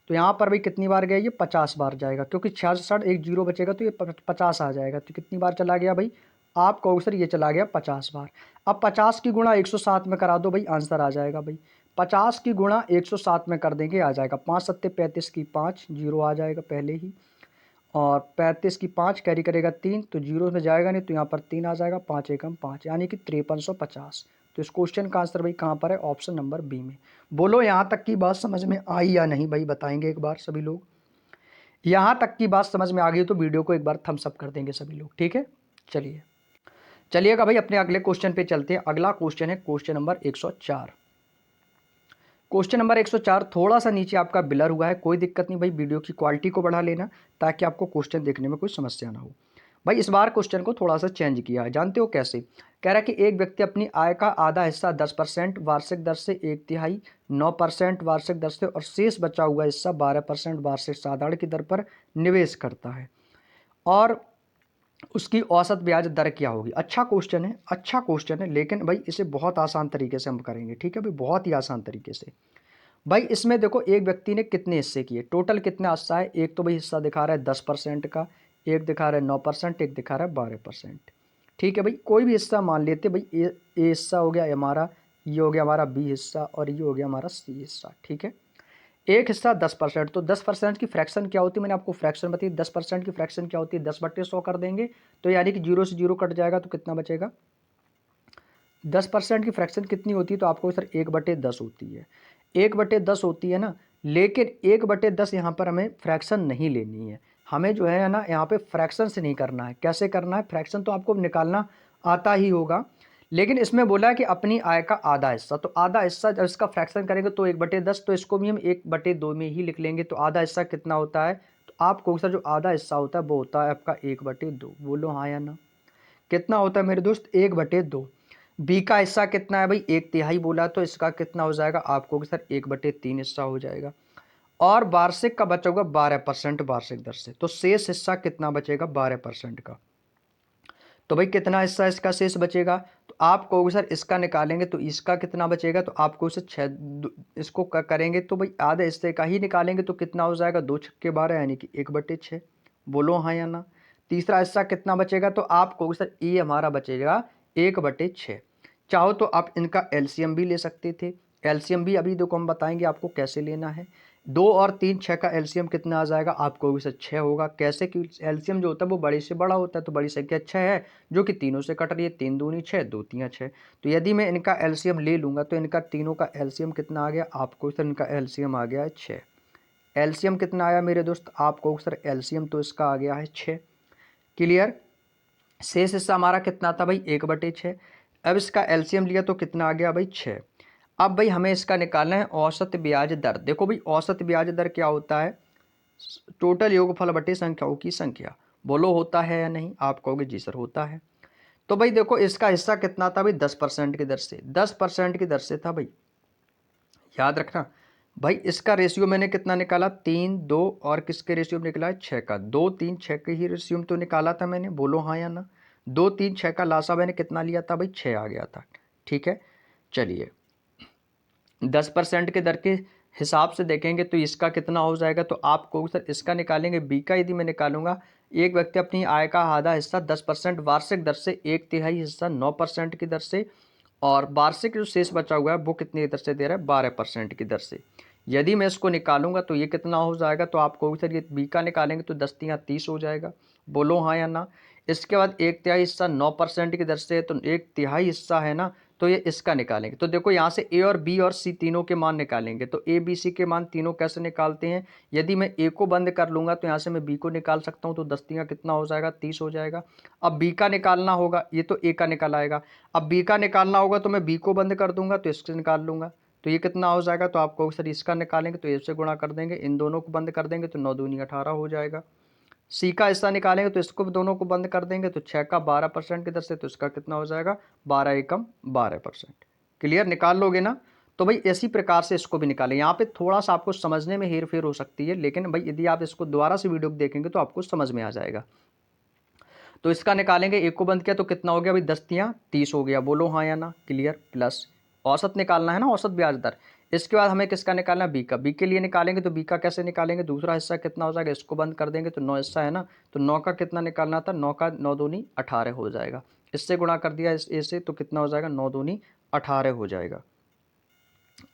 तो यहाँ पर भाई कितनी बार गया, ये 50 बार जाएगा, क्योंकि 66 1 0 बचेगा तो ये 50 आ जाएगा। तो कितनी बार चला गया भाई, आप कहोगे सर ये चला गया 50 बार। अब 50 की गुणा 107 में करा दो भाई, आंसर आ जाएगा भाई। 50 की गुणा 107 में कर देंगे, आ जाएगा 5 सत्ते 35 की 5, 0 आ जाएगा पहले ही। और 35 की 5, कैरी करेगा 3, तो 0 में जाएगा नहीं, तो यहाँ पर 3 आ जाएगा, 5 एकम 5, यानी कि 5350। तो इस क्वेश्चन का आंसर भाई कहाँ पर है, ऑप्शन नंबर बी में। बोलो यहाँ तक की बात समझ में आई या नहीं भाई, बताएंगे एक बार सभी लोग। यहाँ तक की बात समझ में आ गई तो वीडियो को एक बार थम्स अप कर देंगे सभी लोग। ठीक है, चलिए चलिएगा भाई अपने अगले क्वेश्चन पे चलते हैं। अगला क्वेश्चन है क्वेश्चन नंबर 104। क्वेश्चन नंबर 104 थोड़ा सा नीचे आपका बिलर हुआ है, कोई दिक्कत नहीं भाई, वीडियो की क्वालिटी को बढ़ा लेना ताकि आपको क्वेश्चन देखने में कोई समस्या ना हो। भाई इस बार क्वेश्चन को थोड़ा सा चेंज किया है, जानते हो कैसे। कह रहा है कि एक व्यक्ति अपनी आय का आधा हिस्सा 10% वार्षिक दर से, 1/3 9% वार्षिक दर से और शेष बचा हुआ हिस्सा 12% वार्षिक साधारण की दर पर निवेश करता है, और उसकी औसत ब्याज दर क्या होगी। अच्छा क्वेश्चन है, अच्छा क्वेश्चन है, लेकिन भाई इसे बहुत आसान तरीके से हम करेंगे। ठीक है भाई, बहुत ही आसान तरीके से। भाई इसमें देखो एक व्यक्ति ने कितने हिस्से किए, टोटल कितना हिस्सा है। एक तो भाई हिस्सा दिखा रहा है 10% का, एक दिखा रहा है 9%, एक दिखा रहा है 12%। ठीक है भाई, कोई भी हिस्सा मान लेते भाई, ए हिस्सा हो गया हमारा, ये हो गया हमारा बी हिस्सा, और ये हो गया हमारा सी हिस्सा। ठीक है, एक हिस्सा 10%, तो 10% की फ्रैक्शन क्या होती है, मैंने आपको फ्रैक्शन बताई। 10% की फ्रैक्शन क्या होती है, 10/100 कर देंगे, तो यानी कि 0 से 0 कट जाएगा, तो कितना बचेगा। 10% की फ्रैक्शन कितनी होती है, तो आपको सर 1/10 होती है। 1/10 होती है ना, लेकिन 1/10 यहाँ पर हमें फ्रैक्शन नहीं लेनी है। हमें जो है ना यहाँ पे फ्रैक्शन से नहीं करना है। कैसे करना है, फ्रैक्शन तो आपको निकालना आता ही होगा, लेकिन इसमें बोला है कि अपनी आय का आधा हिस्सा, तो आधा हिस्सा जब इसका फ्रैक्शन करेंगे तो 1/10, तो इसको भी हम 1/2 में ही लिख लेंगे। तो आधा हिस्सा कितना होता है, तो आपको सर जो आधा हिस्सा होता है वो होता है आपका 1/2। बोलो हाँ या ना, कितना होता है मेरे दोस्त, 1/2। बी का हिस्सा कितना है भाई, 1/3 बोला, तो इसका कितना हो जाएगा आपको सर 1/3 हिस्सा हो जाएगा। और वार्षिक का बचा होगा 12% वार्षिक दर से, तो शेष हिस्सा कितना बचेगा 12% का। तो भाई कितना हिस्सा इसका शेष बचेगा, तो आप कहोगे सर इसका निकालेंगे तो इसका कितना बचेगा, तो आपको इसे 6 इसको करेंगे तो भाई आधे हिस्से का ही निकालेंगे, तो कितना हो जाएगा 2 छक्के 12, यानी कि 1/6। बोलो हाँ या ना। तीसरा हिस्सा कितना बचेगा, तो आप कहोगे सर ये हमारा बचेगा 1/6। चाहो तो आप इनका एलसीएम भी ले सकते थे, एलसीएम भी अभी देखो हम बताएंगे आपको कैसे लेना है। 2 और 3 6 का एलसीएम कितना आ जाएगा, आपको भी सर 6 होगा। कैसे कि एलसीएम जो होता है वो बड़े से बड़ा होता है, तो बड़ी संख्या 6 है जो कि तीनों से कट रही है, 3 दूनी 6, 2 तियां 6। तो यदि मैं इनका एलसीएम ले लूँगा तो इनका तीनों का एलसीएम कितना आ गया, आपको सर इनका एलसीएम आ गया है 6। एलसीएम कितना आया मेरे दोस्त, आपको सर एलसीएम तो इसका आ गया है 6। क्लियर। शेष हिस्सा हमारा कितना था भाई 1/6। अब इसका एलसीएम लिया तो कितना आ गया भाई 6। अब भाई हमें इसका निकालना है औसत ब्याज दर। देखो भाई औसत ब्याज दर क्या होता है, टोटल योगफल बटे संख्याओं की संख्या। बोलो होता है या नहीं, आप कहोगे जी सर होता है। तो भाई देखो इसका हिस्सा कितना था भाई 10% की दर से, 10% की दर से था भाई, याद रखना भाई। इसका रेशियो मैंने कितना निकाला 3 2 और किसके रेशियो में निकला है 6 का, 2 3 6 के ही रेशियो में तो निकाला था मैंने, बोलो हाँ या ना। 2 3 6 का लासा मैंने कितना लिया था भाई 6 आ गया था। ठीक है चलिए 10% के दर के हिसाब से देखेंगे तो इसका कितना हो जाएगा, तो आप कहोगे सर इसका निकालेंगे बी का यदि मैं निकालूंगा, एक व्यक्ति अपनी आय का आधा हिस्सा 10% वार्षिक दर से, 1/3 हिस्सा 9% की दर से, और वार्षिक जो शेष बचा हुआ है वो कितनी दर से दे रहा है 12% की दर से। यदि मैं इसको निकालूंगा तो ये कितना हो जाएगा, तो आप कहोगे सर ये बी का निकालेंगे तो 10×3 हो जाएगा, बोलो हाँ या ना। इसके बाद 1/3 हिस्सा 9% की दर से है, तो 1/3 हिस्सा है ना, तो ये इसका निकालेंगे। तो देखो यहाँ से ए और बी और सी तीनों के मान निकालेंगे, तो ए बी सी के मान तीनों कैसे निकालते हैं, यदि मैं ए को बंद कर लूँगा तो यहाँ से मैं बी को निकाल सकता हूँ, तो 10×3 कितना हो जाएगा 30 हो जाएगा। अब बी का निकालना होगा, ये तो ए का निकाल आएगा, अब बी का निकालना होगा तो मैं बी को बंद कर दूंगा तो इससे निकाल लूँगा, तो ये कितना हो जाएगा, तो आपको सर इसका निकालेंगे तो ए से गुणा कर देंगे, इन दोनों को बंद कर देंगे तो 9 दूनी 18 हो जाएगा। सी का हिस्सा निकालेंगे तो इसको दोनों को बंद कर देंगे तो 6 का 12% की दर से, तो इसका कितना हो जाएगा 12 एकम 12%। क्लियर, निकाल लोगे ना। तो भाई इसी प्रकार से इसको भी निकालें। यहाँ पे थोड़ा सा आपको समझने में हेर फेर हो सकती है, लेकिन भाई यदि आप इसको दोबारा से वीडियो देखेंगे तो आपको समझ में आ जाएगा। तो इसका निकालेंगे, एक को बंद किया तो कितना हो गया भाई 10×3 हो गया, बोलो हाँ या ना। क्लियर, प्लस औसत निकालना है ना, औसत ब्याज दर। इसके बाद हमें किसका निकालना है, बी का। बी के लिए निकालेंगे तो बी का कैसे निकालेंगे, दूसरा हिस्सा कितना हो जाएगा, इसको बंद कर देंगे तो 9 हिस्सा है ना, तो 9 का कितना निकालना था, 9 का 9 दूनी 18 हो जाएगा। इससे गुणा कर दिया इस ए से तो कितना हो जाएगा 9 दूनी 18 हो जाएगा,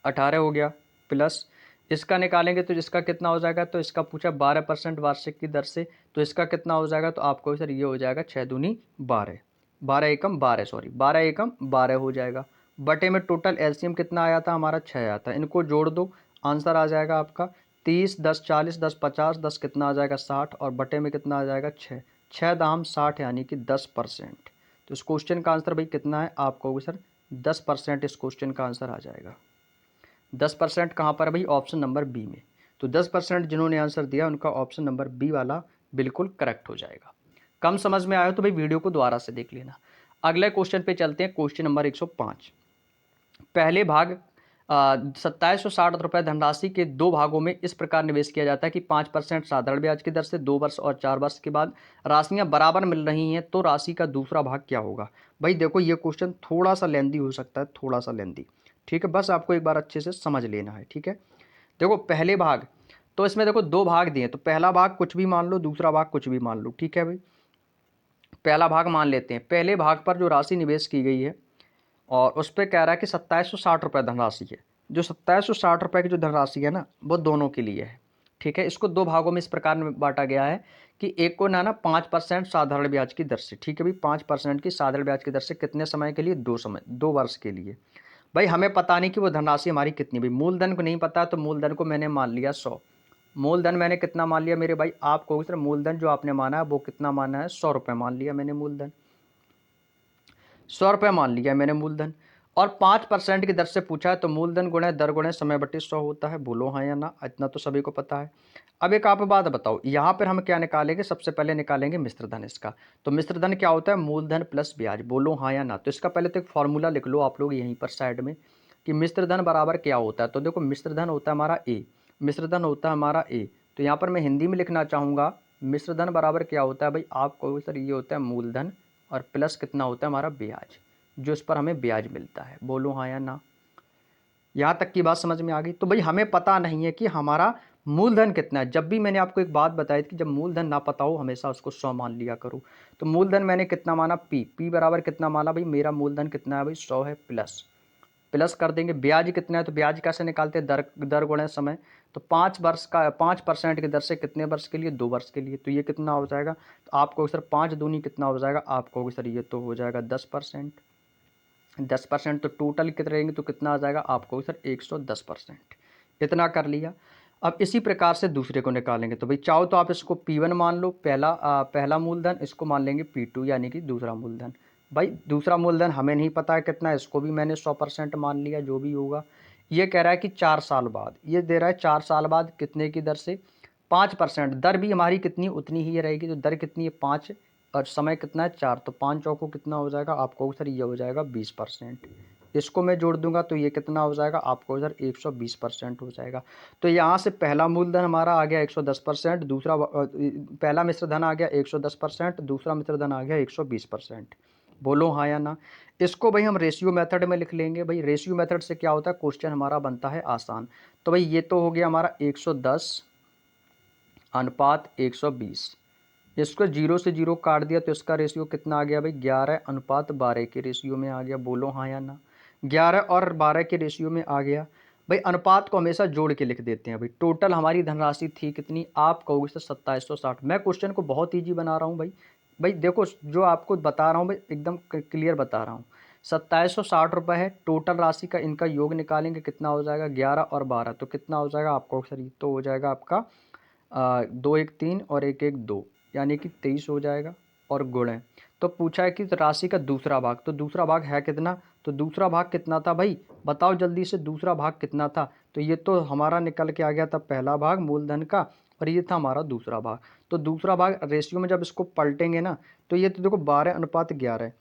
18 हो गया। प्लस इसका निकालेंगे तो इसका कितना हो जाएगा, तो इसका पूछा 12% वार्षिक की दर से, तो इसका कितना हो जाएगा, तो आपको सर ये हो जाएगा 6 दूनी 12, 12 एकम 12 सॉरी 12 एकम 12 हो जाएगा। बटे में टोटल एलसीएम कितना आया था हमारा 6 आया था, इनको जोड़ दो आंसर आ जाएगा आपका 30 10 40 10 50 10 कितना आ जाएगा 60, और बटे में कितना आ जाएगा 6, 6 दाम 60 यानी कि 10%। तो इस क्वेश्चन का आंसर भाई कितना है, आप कहोगे सर 10% इस क्वेश्चन का आंसर आ जाएगा। 10% कहाँ पर है भाई, ऑप्शन नंबर बी में। तो 10% जिन्होंने आंसर दिया उनका ऑप्शन नंबर बी वाला बिल्कुल करेक्ट हो जाएगा। कम समझ में आया तो भाई वीडियो को दोबारा से देख लेना। अगले क्वेश्चन पे चलते हैं, क्वेश्चन नंबर 105। पहले भाग 2760 धनराशि के दो भागों में इस प्रकार निवेश किया जाता है कि 5% साधारण ब्याज की दर से 2 वर्ष और 4 वर्ष के बाद राशियां बराबर मिल रही हैं, तो राशि का दूसरा भाग क्या होगा। भाई देखो ये क्वेश्चन थोड़ा सा लेंदी हो सकता है, थोड़ा सा लेंदी, ठीक है, बस आपको एक बार अच्छे से समझ लेना है। ठीक है, देखो पहले भाग, तो इसमें देखो दो भाग दिए, तो पहला भाग कुछ भी मान लो, दूसरा भाग कुछ भी मान लो। ठीक है भाई, पहला भाग मान लेते हैं, पहले भाग पर जो राशि निवेश की गई है और उस पर कह रहा है कि 2760 धनराशि है। जो 2760 की जो धनराशि है ना, वो दोनों के लिए है। ठीक है, इसको दो भागों में इस प्रकार में बांटा गया है कि एक को ना 5% साधारण ब्याज की दर से, ठीक है भाई 5% की साधारण ब्याज की दर से कितने समय के लिए, 2 वर्ष के लिए। भाई हमें पता नहीं कि वो धनराशि हमारी कितनी, भाई मूलधन को नहीं पता, तो मूलधन को मैंने मान लिया 100। मूलधन मैंने कितना मान लिया मेरे भाई, आप कहोगे सर मूलधन जो आपने माना है वो कितना माना है, 100 रुपये मान लिया मैंने मूलधन, 100 रुपये मान लिया मैंने मूलधन। और 5% की दर से पूछा है, तो मूलधन गुणे दर गुणे समय बटे 100 होता है, बोलो हाँ या ना, इतना तो सभी को पता है। अब एक आप बात बताओ, यहाँ पर हम क्या निकालेंगे, सबसे पहले निकालेंगे मिश्र धन इसका। तो मिश्र धन क्या होता है, मूलधन प्लस ब्याज, बोलो हाँ या ना। तो इसका पहले तो एक फॉर्मूला लिख लो आप लोग यहीं पर साइड में, कि मिश्र धन बराबर क्या होता है। तो देखो मिश्र धन होता है हमारा ए, मिश्र धन होता है हमारा ए। तो यहाँ पर मैं हिंदी में लिखना चाहूँगा, मिश्र धन बराबर क्या होता है भाई, आप कहो सर ये होता है मूलधन और प्लस कितना होता है हमारा ब्याज, जो इस पर हमें ब्याज मिलता है, बोलो हाँ या ना। यहाँ तक की बात समझ में आ गई। तो भाई हमें पता नहीं है कि हमारा मूलधन कितना है। जब भी मैंने आपको एक बात बताई थी कि जब मूलधन ना पता हो हमेशा उसको 100 मान लिया करो। तो मूलधन मैंने कितना माना, पी बराबर कितना माना भाई, मेरा मूलधन कितना है भाई 100 है, प्लस प्लस कर देंगे। ब्याज कितना है, तो ब्याज कैसे निकालते हैं, दर गुणे समय। तो 5% की दर से कितने वर्ष के लिए, 2 वर्ष के लिए। तो ये कितना हो जाएगा, तो आप कहोगे सर 5 दूनी कितना हो जाएगा, आप कहोगे सर ये तो हो जाएगा 10%। 10% तो टोटल कितने रहेंगे, तो कितना आ जाएगा, आप कहोगे सर 110%। इतना कर लिया। अब इसी प्रकार से दूसरे को निकालेंगे। तो भाई चाहो तो आप इसको P1 मान लो, पहला मूलधन, इसको मान लेंगे P2 यानी कि दूसरा मूलधन। भाई दूसरा मूलधन हमें नहीं पता है कितना है, इसको भी मैंने 100% मान लिया, जो भी होगा। ये कह रहा है कि 4 साल बाद, ये दे रहा है 4 साल बाद कितने की दर से, 5%। दर भी हमारी कितनी उतनी ही रहेगी, तो दर कितनी है 5, और समय कितना है 4, तो 5 चौको कितना हो जाएगा आपको सर, ये हो जाएगा 20%। इसको मैं जोड़ दूंगा तो ये कितना हो जाएगा आपको इधर 120% हो जाएगा। तो यहाँ से पहला मूलधन हमारा आ गया 110%, दूसरा पहला मिश्र धन आ गया 110%, दूसरा मिश्र धन आ गया 120%। बोलो हाँ या ना। इसको भाई हम रेशियो मेथड में लिख लेंगे। भाई रेशियो मेथड से क्या होता है, क्वेश्चन हमारा बनता है आसान। तो भाई ये तो हो गया हमारा 110 अनुपात 120। इसको 0 से 0 काट दिया तो इसका रेशियो कितना आ गया भाई, 11 अनुपात 12 के रेशियो में आ गया। बोलो हाँ या ना। 11 और 12 के रेशियो में आ गया। भाई अनुपात को हमेशा जोड़ के लिख देते हैं। भाई टोटल हमारी धनराशि थी कितनी, आप कहोगे सर 2760। मैं क्वेश्चन को बहुत ईजी बना रहा हूँ भाई। भाई देखो जो आपको बता रहा हूँ भाई एकदम क्लियर बता रहा हूँ। 2760 है टोटल राशि का, इनका योग निकालेंगे कितना हो जाएगा, 11 और 12, तो कितना हो जाएगा आपको सर, तो हो जाएगा आपका 2 1 3 और 1 1 2, यानी कि 23 हो जाएगा। और गुण है तो पूछा है कि राशि का दूसरा भाग, तो दूसरा भाग है कितना, तो दूसरा भाग कितना था भाई, बताओ जल्दी से, दूसरा भाग कितना था। तो ये तो हमारा निकल के आ गया था पहला भाग मूलधन का, और ये था हमारा दूसरा भाग। तो दूसरा भाग रेशियो में जब इसको पलटेंगे ना, तो ये तो देखो 12 अनुपात 11,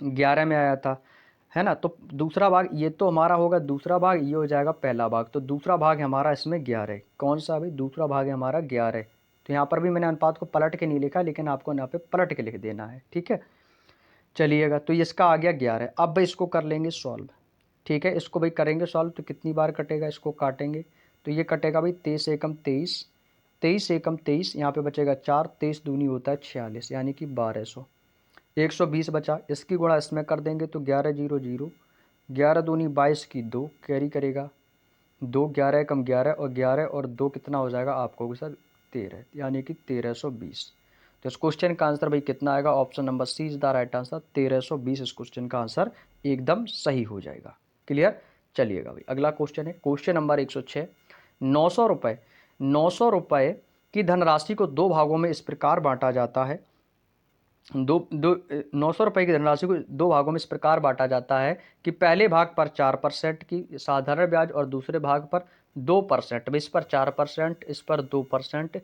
11 में आया था, है ना। तो दूसरा भाग ये तो हमारा होगा दूसरा भाग, ये हो जाएगा पहला भाग। तो दूसरा भाग है हमारा इसमें 11, कौन सा भाई, दूसरा भाग है हमारा 11। तो यहाँ पर भी मैंने अनुपात को पलट के नहीं लिखा, लेकिन आपको यहाँ पे पलट के लिख देना है, ठीक है। चलिएगा, तो इसका आ गया 11। अब भाई इसको कर लेंगे सॉल्व, ठीक है। इसको भाई करेंगे सॉल्व तो कितनी बार कटेगा, इसको काटेंगे तो ये कटेगा भाई 23 एकम 23, 23 एकम 23, यहाँ पे बचेगा 4, 23 दूनी होता है 46, यानी कि 1200। 120 बचा, इसकी गुणा इसमें कर देंगे तो 11 0 0, 11 दूनी 22 की 2 कैरी करेगा 2, 11 कम 11, और 11 और 2 कितना हो जाएगा आपको सर 13, यानी कि 1320। तो इस क्वेश्चन का आंसर भाई कितना आएगा, option number C is the right answer, 1320 इस क्वेश्चन का आंसर एकदम सही हो जाएगा। क्लियर। चलिएगा भाई अगला क्वेश्चन है, क्वेश्चन नंबर 106। 900 रुपये, 900 रुपये की धनराशि को दो भागों में इस प्रकार बांटा जाता है, दो दो 900 रुपये की धनराशि को दो भागों में इस प्रकार बांटा जाता है कि पहले भाग पर 4% की साधारण ब्याज और दूसरे भाग पर 2%। इस पर 4%, इस पर 2%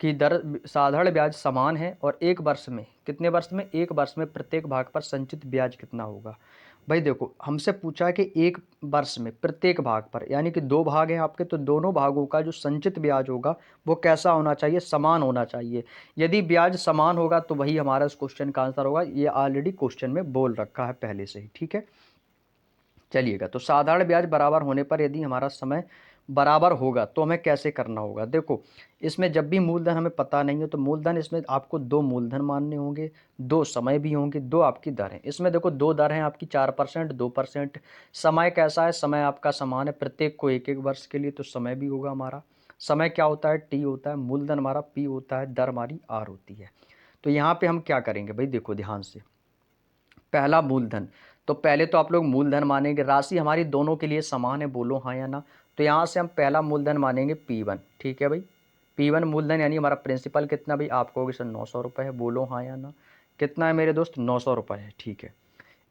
की दर साधारण ब्याज समान है, और एक वर्ष में, कितने वर्ष में, एक वर्ष में प्रत्येक भाग पर संचित ब्याज कितना होगा। भाई देखो हमसे पूछा है कि एक वर्ष में प्रत्येक भाग पर, यानी कि दो भाग हैं आपके, तो दोनों भागों का जो संचित ब्याज होगा वो कैसा होना चाहिए, समान होना चाहिए। यदि ब्याज समान होगा तो वही हमारा इस क्वेश्चन का आंसर होगा। ये ऑलरेडी क्वेश्चन में बोल रखा है पहले से ही, ठीक है। चलिएगा, तो साधारण ब्याज बराबर होने पर यदि हमारा समय बराबर होगा तो हमें कैसे करना होगा। देखो इसमें जब भी मूलधन हमें पता नहीं है तो मूलधन, इसमें आपको दो मूलधन मानने होंगे, दो समय भी होंगे, दो आपकी दर है। इसमें देखो दो दर हैं आपकी, 4%, 2%। समय कैसा है, समय आपका समान है प्रत्येक को एक एक वर्ष के लिए, तो समय भी होगा हमारा। समय क्या होता है, टी होता है, मूलधन हमारा पी होता है, दर हमारी आर होती है। तो यहाँ पे हम क्या करेंगे भाई, देखो ध्यान से, पहला मूलधन, तो पहले तो आप लोग मूलधन मानेंगे, राशि हमारी दोनों के लिए समान है, बोलो हाँ या ना। तो यहाँ से हम पहला मूलधन मानेंगे P1, ठीक है भाई। P1 मूलधन यानी हमारा प्रिंसिपल कितना भाई, आप कहोगे सर 900 रुपये है, बोलो हाँ या ना। कितना है मेरे दोस्त, 900 रुपये है, ठीक है।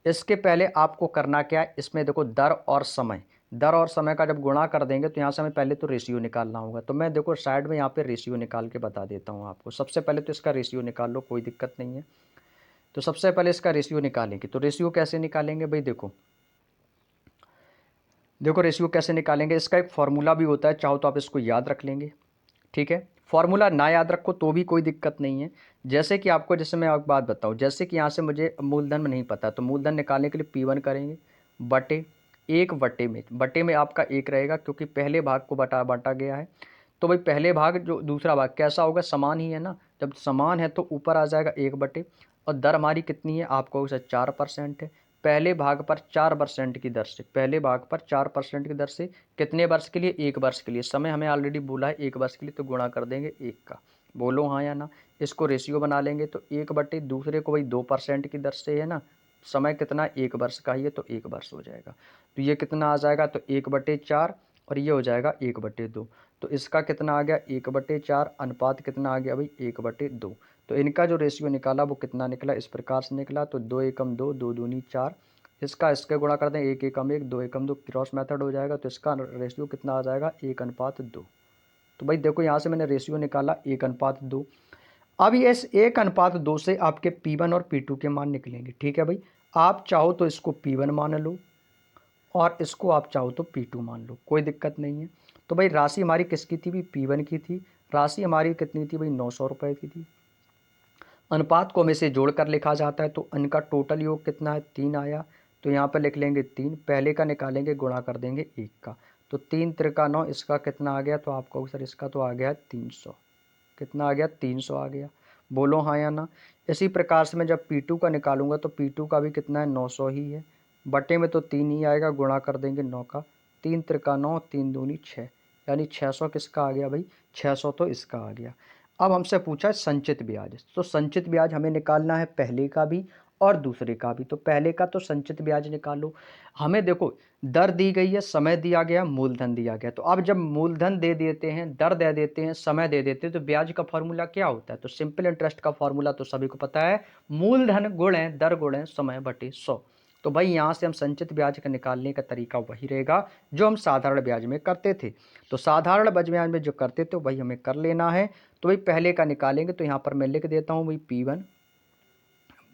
इसके पहले आपको करना क्या है, इसमें देखो दर और समय, दर और समय का जब गुणा कर देंगे तो यहाँ से हमें पहले तो रेशियो निकालना होगा। तो मैं देखो साइड में यहाँ पे रेशियो निकाल के बता देता हूँ आपको। सबसे पहले तो इसका रेशियो निकाल लो, कोई दिक्कत नहीं है। तो सबसे पहले इसका रेशियो निकालेंगे, तो रेशियो कैसे निकालेंगे भाई, देखो देखो रेशियो कैसे निकालेंगे, इसका एक फॉर्मूला भी होता है, चाहो तो आप इसको याद रख लेंगे, ठीक है। फॉर्मूला ना याद रखो तो भी कोई दिक्कत नहीं है। जैसे कि आपको, जैसे मैं एक बात बताऊं, जैसे कि यहाँ से मुझे मूलधन में नहीं पता, तो मूलधन निकालने के लिए P1 करेंगे बटे एक, बटे में आपका एक रहेगा, क्योंकि पहले भाग को बांटा गया है। तो भाई पहले भाग जो दूसरा भाग कैसा होगा, समान ही है ना। जब समान है तो ऊपर आ जाएगा एक बटे, और दर हमारी कितनी है, आपको सर 4% है। पहले भाग पर 4% की दर से, पहले भाग पर 4% की दर से कितने वर्ष के लिए, एक वर्ष के लिए। समय हमें ऑलरेडी बोला है एक वर्ष के लिए, तो गुणा कर देंगे एक का, बोलो हाँ या ना। इसको रेशियो बना लेंगे तो एक बटे दूसरे को भाई 2% की दर से है ना, समय कितना एक वर्ष का ही है, तो एक वर्ष हो जाएगा। तो ये कितना आ जाएगा, तो 1/4, और ये हो जाएगा 1/2। तो इसका कितना आ गया 1/4, अनुपात कितना आ गया भाई 1/2। तो इनका जो रेशियो निकाला वो कितना निकला, इस प्रकार से निकला। तो 2 एकम 2, 2 दूनी 4, इसका इसके गुणा कर दें 1 एकम 1, 2 एकम 2, क्रॉस मेथड हो जाएगा। तो इसका रेशियो कितना आ जाएगा 1:2। तो भाई देखो यहाँ से मैंने रेशियो निकाला 1:2। अब ये इस 1:2 से आपके P1 और P2 के मान निकलेंगे। ठीक है भाई, आप चाहो तो इसको P1 मान लो और इसको आप चाहो तो P2 मान लो, कोई दिक्कत नहीं है। तो भाई राशि हमारी किसकी थी भी, P1 की थी। राशि हमारी कितनी थी भाई, 900 रुपये की थी। अनुपात को हमें से जोड़कर लिखा जाता है, तो इनका टोटल योग कितना है 3 आया। तो यहाँ पर लिख लेंगे 3, पहले का निकालेंगे गुणा कर देंगे 1 का। तो 3 त्रिका 9, इसका कितना आ गया, तो आपको सर इसका तो आ गया 300। कितना आ गया 300 आ गया, बोलो हाँ या ना। इसी प्रकार से मैं जब P2 का निकालूंगा तो P2 का भी कितना है 900 ही है, बटे में तो 3 ही आएगा, गुणा कर देंगे 9 का। 3 त्रिका 9, 3 दूनी 6, यानी 600 किसका आ गया भाई, 600 तो इसका आ गया। अब हमसे पूछा है संचित ब्याज, तो संचित ब्याज हमें निकालना है पहले का भी और दूसरे का भी। तो पहले का तो संचित ब्याज निकालो। हमें देखो दर दी गई है, समय दिया गया, मूलधन दिया गया। तो अब जब मूलधन दे देते हैं, दर दे देते हैं, समय दे देते हैं, तो ब्याज का फॉर्मूला क्या होता है, तो सिंपल इंटरेस्ट का फॉर्मूला तो सभी को पता है, मूलधन गुणे दर गुणे समय बटे 100। तो भाई यहाँ से हम संचित ब्याज का निकालने का तरीका वही रहेगा जो हम साधारण ब्याज में करते थे। तो साधारण ब्याज में जो करते थे वही हमें कर लेना है। तो भाई पहले का निकालेंगे, तो यहाँ पर मैं लिख देता हूँ भाई P1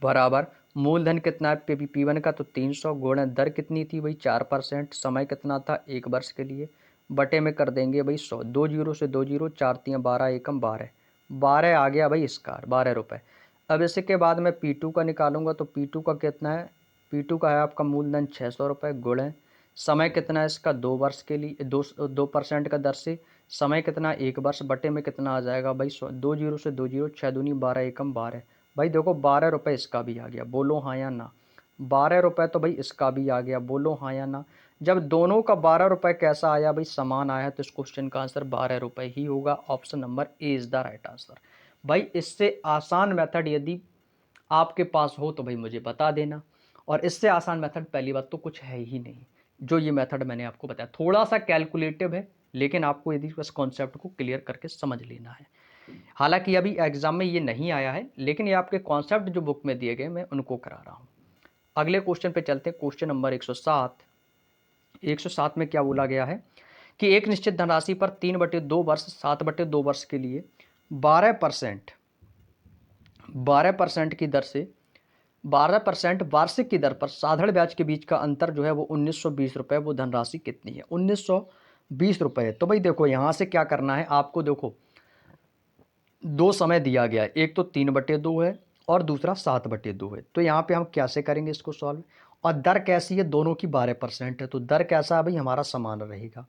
बराबर मूलधन कितना है P1 का, तो 300, गुणा दर कितनी थी भाई 4%, समय कितना था 1 वर्ष के लिए, बटे में कर देंगे भाई 100। 2 जीरो से 2 जीरो, 4 3 12, एकम 12, 12 आ गया भाई इसका 12 रुपये। अब इसके बाद मैं P2 का निकालूंगा, तो P2 का कितना है, P2 का है आपका मूलधन 600 रुपये, गुणे समय कितना है इसका 2 वर्ष के लिए, 2% का दर से, समय कितना 1 वर्ष, बटे में कितना आ जाएगा भाई 100। 2 जीरो से 2 जीरो, 6 दूनी 12, एकम 12। भाई देखो 12 रुपये इसका भी आ गया, बोलो हाँ या ना। 12 रुपये तो भाई इसका भी आ गया, बोलो हाँ या ना। जब दोनों का 12 रुपये कैसा आया भाई, समान आया, तो इस क्वेश्चन का आंसर 12 रुपये ही होगा। Option number A is the right answer. भाई इससे आसान मेथड यदि आपके पास हो तो भाई मुझे बता देना, और इससे आसान मेथड पहली बात तो कुछ है ही नहीं। जो ये मेथड मैंने आपको बताया थोड़ा सा कैलकुलेटिव है, लेकिन आपको यदि बस कॉन्सेप्ट को क्लियर करके समझ लेना है। हालांकि अभी एग्जाम में ये नहीं आया है, लेकिन ये आपके कॉन्सेप्ट जो बुक में दिए गए मैं उनको करा रहा हूँ। अगले क्वेश्चन पे चलते हैं, क्वेश्चन नंबर 107। 107 में क्या बोला गया है कि एक निश्चित धनराशि पर 3/2 वर्ष 7/2 वर्ष के लिए 12% 12% की दर से 12% वार्षिक की दर पर साधारण ब्याज के बीच का अंतर जो है वो 1920 रुपये, वो धनराशि कितनी है 1920 रुपये। तो भाई देखो यहाँ से क्या करना है आपको, देखो दो समय दिया गया है, एक तो 3/2 है और दूसरा 7/2 है। तो यहाँ पे हम कैसे करेंगे इसको सॉल्व, और दर कैसी है, दोनों की 12% है, तो दर कैसा है भाई हमारा समान रहेगा।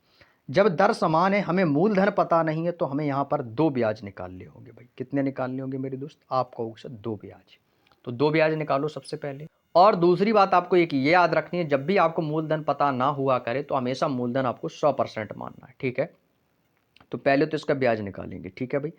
जब दर समान है, हमें मूलधन पता नहीं है, तो हमें यहाँ पर 2 ब्याज निकालने होंगे। भाई कितने निकालने होंगे मेरे दोस्त, आप कहोगे सर 2 ब्याज, तो 2 ब्याज निकालो सबसे पहले। और दूसरी बात आपको एक ये याद रखनी है, जब भी आपको मूलधन पता ना हुआ करे तो हमेशा मूलधन आपको 100% मानना है, ठीक है। तो पहले तो इसका ब्याज निकालेंगे, ठीक है भाई,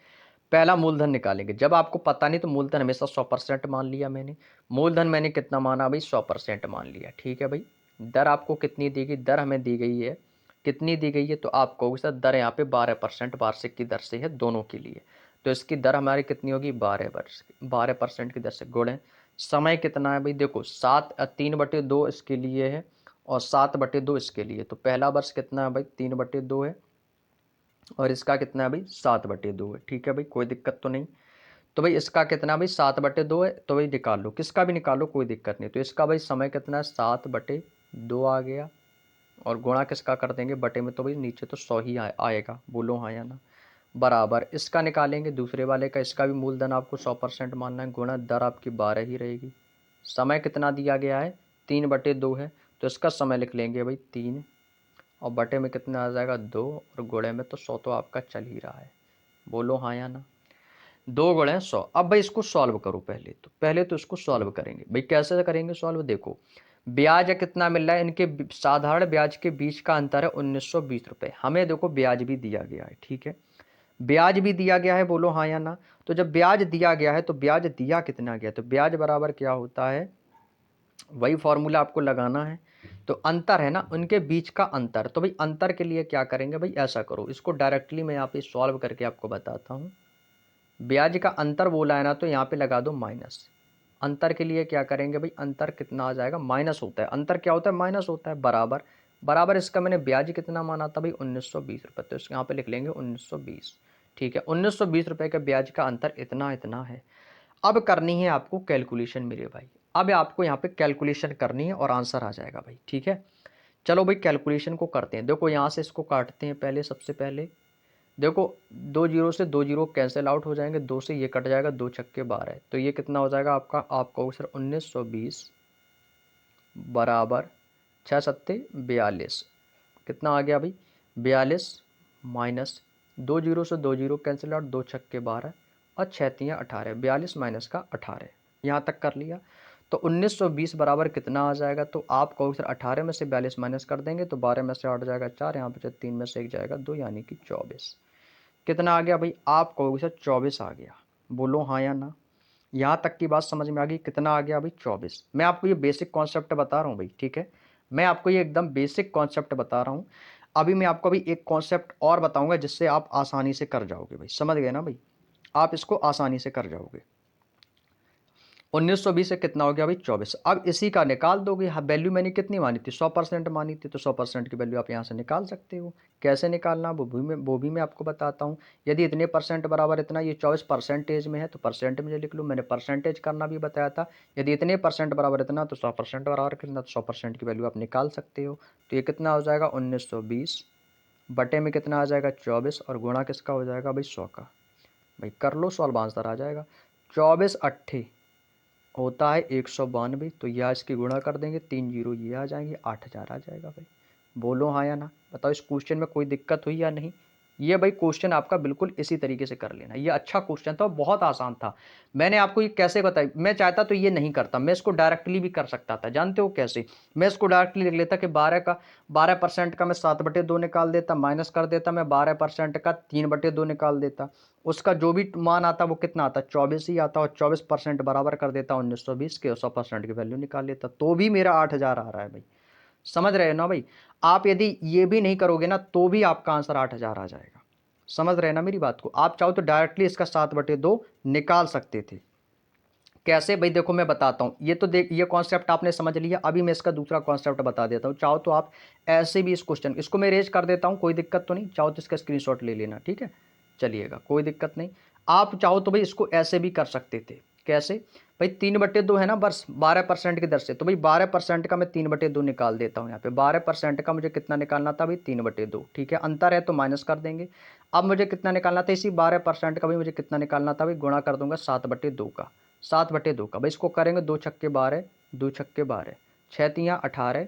पहला मूलधन निकालेंगे। जब आपको पता नहीं तो मूलधन हमेशा 100% मान लिया मैंने। मूलधन मैंने कितना माना भाई 100% मान लिया, ठीक है भाई। दर आपको कितनी दी गई, दर हमें दी गई है, कितनी दी गई है, तो आप कहोगे सर दर यहाँ पे 12% वार्षिक की दर से है दोनों के लिए। तो इसकी दर हमारी कितनी होगी 12% की दर से, गुणे समय कितना है भाई, देखो 3/2 इसके लिए है और 7/2 इसके लिए। तो पहला वर्ष कितना है भाई 3/2 है और इसका कितना है भाई 7/2 है, ठीक है भाई, कोई दिक्कत तो नहीं। तो भाई इसका कितना भाई 7/2 है, तो भाई निकाल लो, किसका भी निकालो कोई दिक्कत नहीं। तो इसका भाई समय कितना है 7/2 आ गया, और गुणा किसका कर देंगे बटे में, तो भाई नीचे तो 100 ही आएगा, बोलो हाँ या ना। बराबर इसका निकालेंगे दूसरे वाले का, इसका भी मूलधन आपको 100% मानना है, गुणा दर आपकी 12 ही रहेगी। समय कितना दिया गया है 3/2 है, तो इसका समय लिख लेंगे भाई 3, और बटे में कितना आ जाएगा 2, और गुणे में तो 100 तो आपका चल ही रहा है, बोलो हाँ या ना। 2 गुणे 100। अब भाई इसको सॉल्व करो, पहले तो इसको सॉल्व करेंगे। भाई कैसे करेंगे सॉल्व, देखो ब्याज कितना मिल रहा है, इनके साधारण ब्याज के बीच का अंतर है 1920 रुपये। हमें देखो ब्याज भी दिया गया है, ठीक है, ब्याज भी दिया गया है, बोलो हाँ या ना। तो जब ब्याज दिया गया है तो ब्याज दिया कितना गया, तो ब्याज बराबर क्या होता है, वही फॉर्मूला आपको लगाना है। तो अंतर है ना, उनके बीच का अंतर। तो भाई अंतर के लिए क्या करेंगे भाई, ऐसा करो, इसको डायरेक्टली मैं यहाँ पे सॉल्व करके आपको बताता हूँ। ब्याज का अंतर बोला है ना, तो यहाँ पे लगा दो माइनस। अंतर के लिए क्या करेंगे भाई, अंतर कितना आ जाएगा, माइनस होता है, अंतर क्या होता है, माइनस होता है, बराबर। बराबर इसका मैंने ब्याज कितना माना था भाई, 1920 रुपये, तो इसके यहाँ पे लिख लेंगे 1920। ठीक है, 1920 रुपये के ब्याज का अंतर इतना इतना है। अब करनी है आपको कैलकुलेशन मेरे भाई, अब आपको यहाँ पे कैलकुलेशन करनी है और आंसर आ जाएगा भाई। ठीक है, चलो भाई कैलकुलेशन को करते हैं। देखो यहाँ से इसको काटते हैं पहले, सबसे पहले देखो, 2 जीरो से 2 जीरो कैंसिल आउट हो जाएंगे, 2 से ये कट जाएगा, 2 छक्के 12, तो ये कितना हो जाएगा आपका, आप कहोगे सर 1920 बराबर 6 सत्ते 42, कितना आ गया भाई 42, माइनस 2 जीरो से 2 जीरो कैंसिल आउट, 2 छक्के 12 और 6 तियाँ 18, 42 माइनस का 18, यहाँ तक कर लिया। तो 1920 बराबर कितना आ जाएगा, तो आप कहोगे सर 18 में से 42 माइनस कर देंगे तो 12 में से 8 जाएगा 4, यहाँ पे 3 में से 1 जाएगा 2, यानी कि 24। कितना आ गया भाई, आप कहोगे सर 24 आ गया, बोलो हाँ या ना। यहाँ तक की बात समझ में आ गई, कितना आ गया भाई 24। मैं आपको ये बेसिक कॉन्सेप्ट बता रहा हूँ भाई, ठीक है, मैं आपको ये एकदम बेसिक कॉन्सेप्ट बता रहा हूँ। अभी मैं आपको अभी एक कॉन्सेप्ट और बताऊंगा जिससे आप आसानी से कर जाओगे भाई, समझ गए ना भाई, आप इसको आसानी से कर जाओगे। 1920 से कितना हो गया भाई 24। अब इसी का निकाल दोगे, हाँ वैल्यू मैंने कितनी मानी थी, 100% मानी थी, तो 100% की वैल्यू आप यहाँ से निकाल सकते हो। कैसे निकालना वो भी मैं आपको बताता हूँ। यदि इतने परसेंट बराबर इतना, ये 24 परसेंटेज में है तो परसेंट में लिख लूँ, मैंने परसेंटेज करना भी बताया था। यदि इतने परसेंट बराबर इतना तो 100% बराबर कितना, तो 100% की वैल्यू आप निकाल सकते हो। तो ये कितना हो जाएगा 1920 बटे में कितना आ जाएगा 24, और गुणा किसका हो जाएगा भाई 100 का। भाई कर लो सॉल्व, आंसर आ जाएगा 24 अट्ठे होता है 192, तो यह इसकी गुणा कर देंगे, 3 जीरो ये आ जाएंगे, 8000 आ जाएगा भाई। बोलो हाँ या ना, बताओ इस क्वेश्चन में कोई दिक्कत हुई या नहीं। ये भाई क्वेश्चन आपका बिल्कुल इसी तरीके से कर लेना, ये अच्छा क्वेश्चन था, बहुत आसान था। मैंने आपको ये कैसे बताया, मैं चाहता तो ये नहीं करता, मैं इसको डायरेक्टली भी कर सकता था, जानते हो कैसे, मैं इसको डायरेक्टली लिख लेता कि 12% का मैं 7/2 निकाल देता, माइनस कर देता मैं 12% का 3/2 निकाल देता, उसका जो भी मान आता वो कितना आता 24 ही आता, और 24% बराबर कर देता 1920 के, 100% की वैल्यू निकाल लेता, तो भी मेरा 8000 आ रहा है भाई। समझ रहे हो ना भाई, आप यदि ये भी नहीं करोगे ना तो भी आपका आंसर 8000 आ जाएगा। समझ रहे हैं ना मेरी बात को, आप चाहो तो डायरेक्टली इसका 7/2 निकाल सकते थे। कैसे भाई, देखो मैं बताता हूँ, ये तो देख, ये कॉन्सेप्ट आपने समझ लिया, अभी मैं इसका दूसरा कॉन्सेप्ट बता देता हूँ। चाहो तो आप ऐसे भी इस क्वेश्चन इसको मैं रेज कर देता हूँ, कोई दिक्कत तो नहीं, चाहो तो इसका स्क्रीनशॉट ले लेना, ठीक है, चलिएगा कोई दिक्कत नहीं। आप चाहो तो भाई इसको ऐसे भी कर सकते थे, कैसे भाई, 3/2 है ना, बस 12% की दर से, तो भाई 12% का मैं 3/2 निकाल देता हूँ। यहाँ पे 12% का मुझे कितना निकालना था भाई 3/2, ठीक है, अंतर है तो माइनस कर देंगे। अब मुझे कितना निकालना था, इसी 12% का भी मुझे कितना निकालना था भाई, गुणा कर दूंगा 7/2 का, 7/2 का भाई, इसको करेंगे 2 छक्के 12, 2 छक्के 12, 6 तियाँ 18,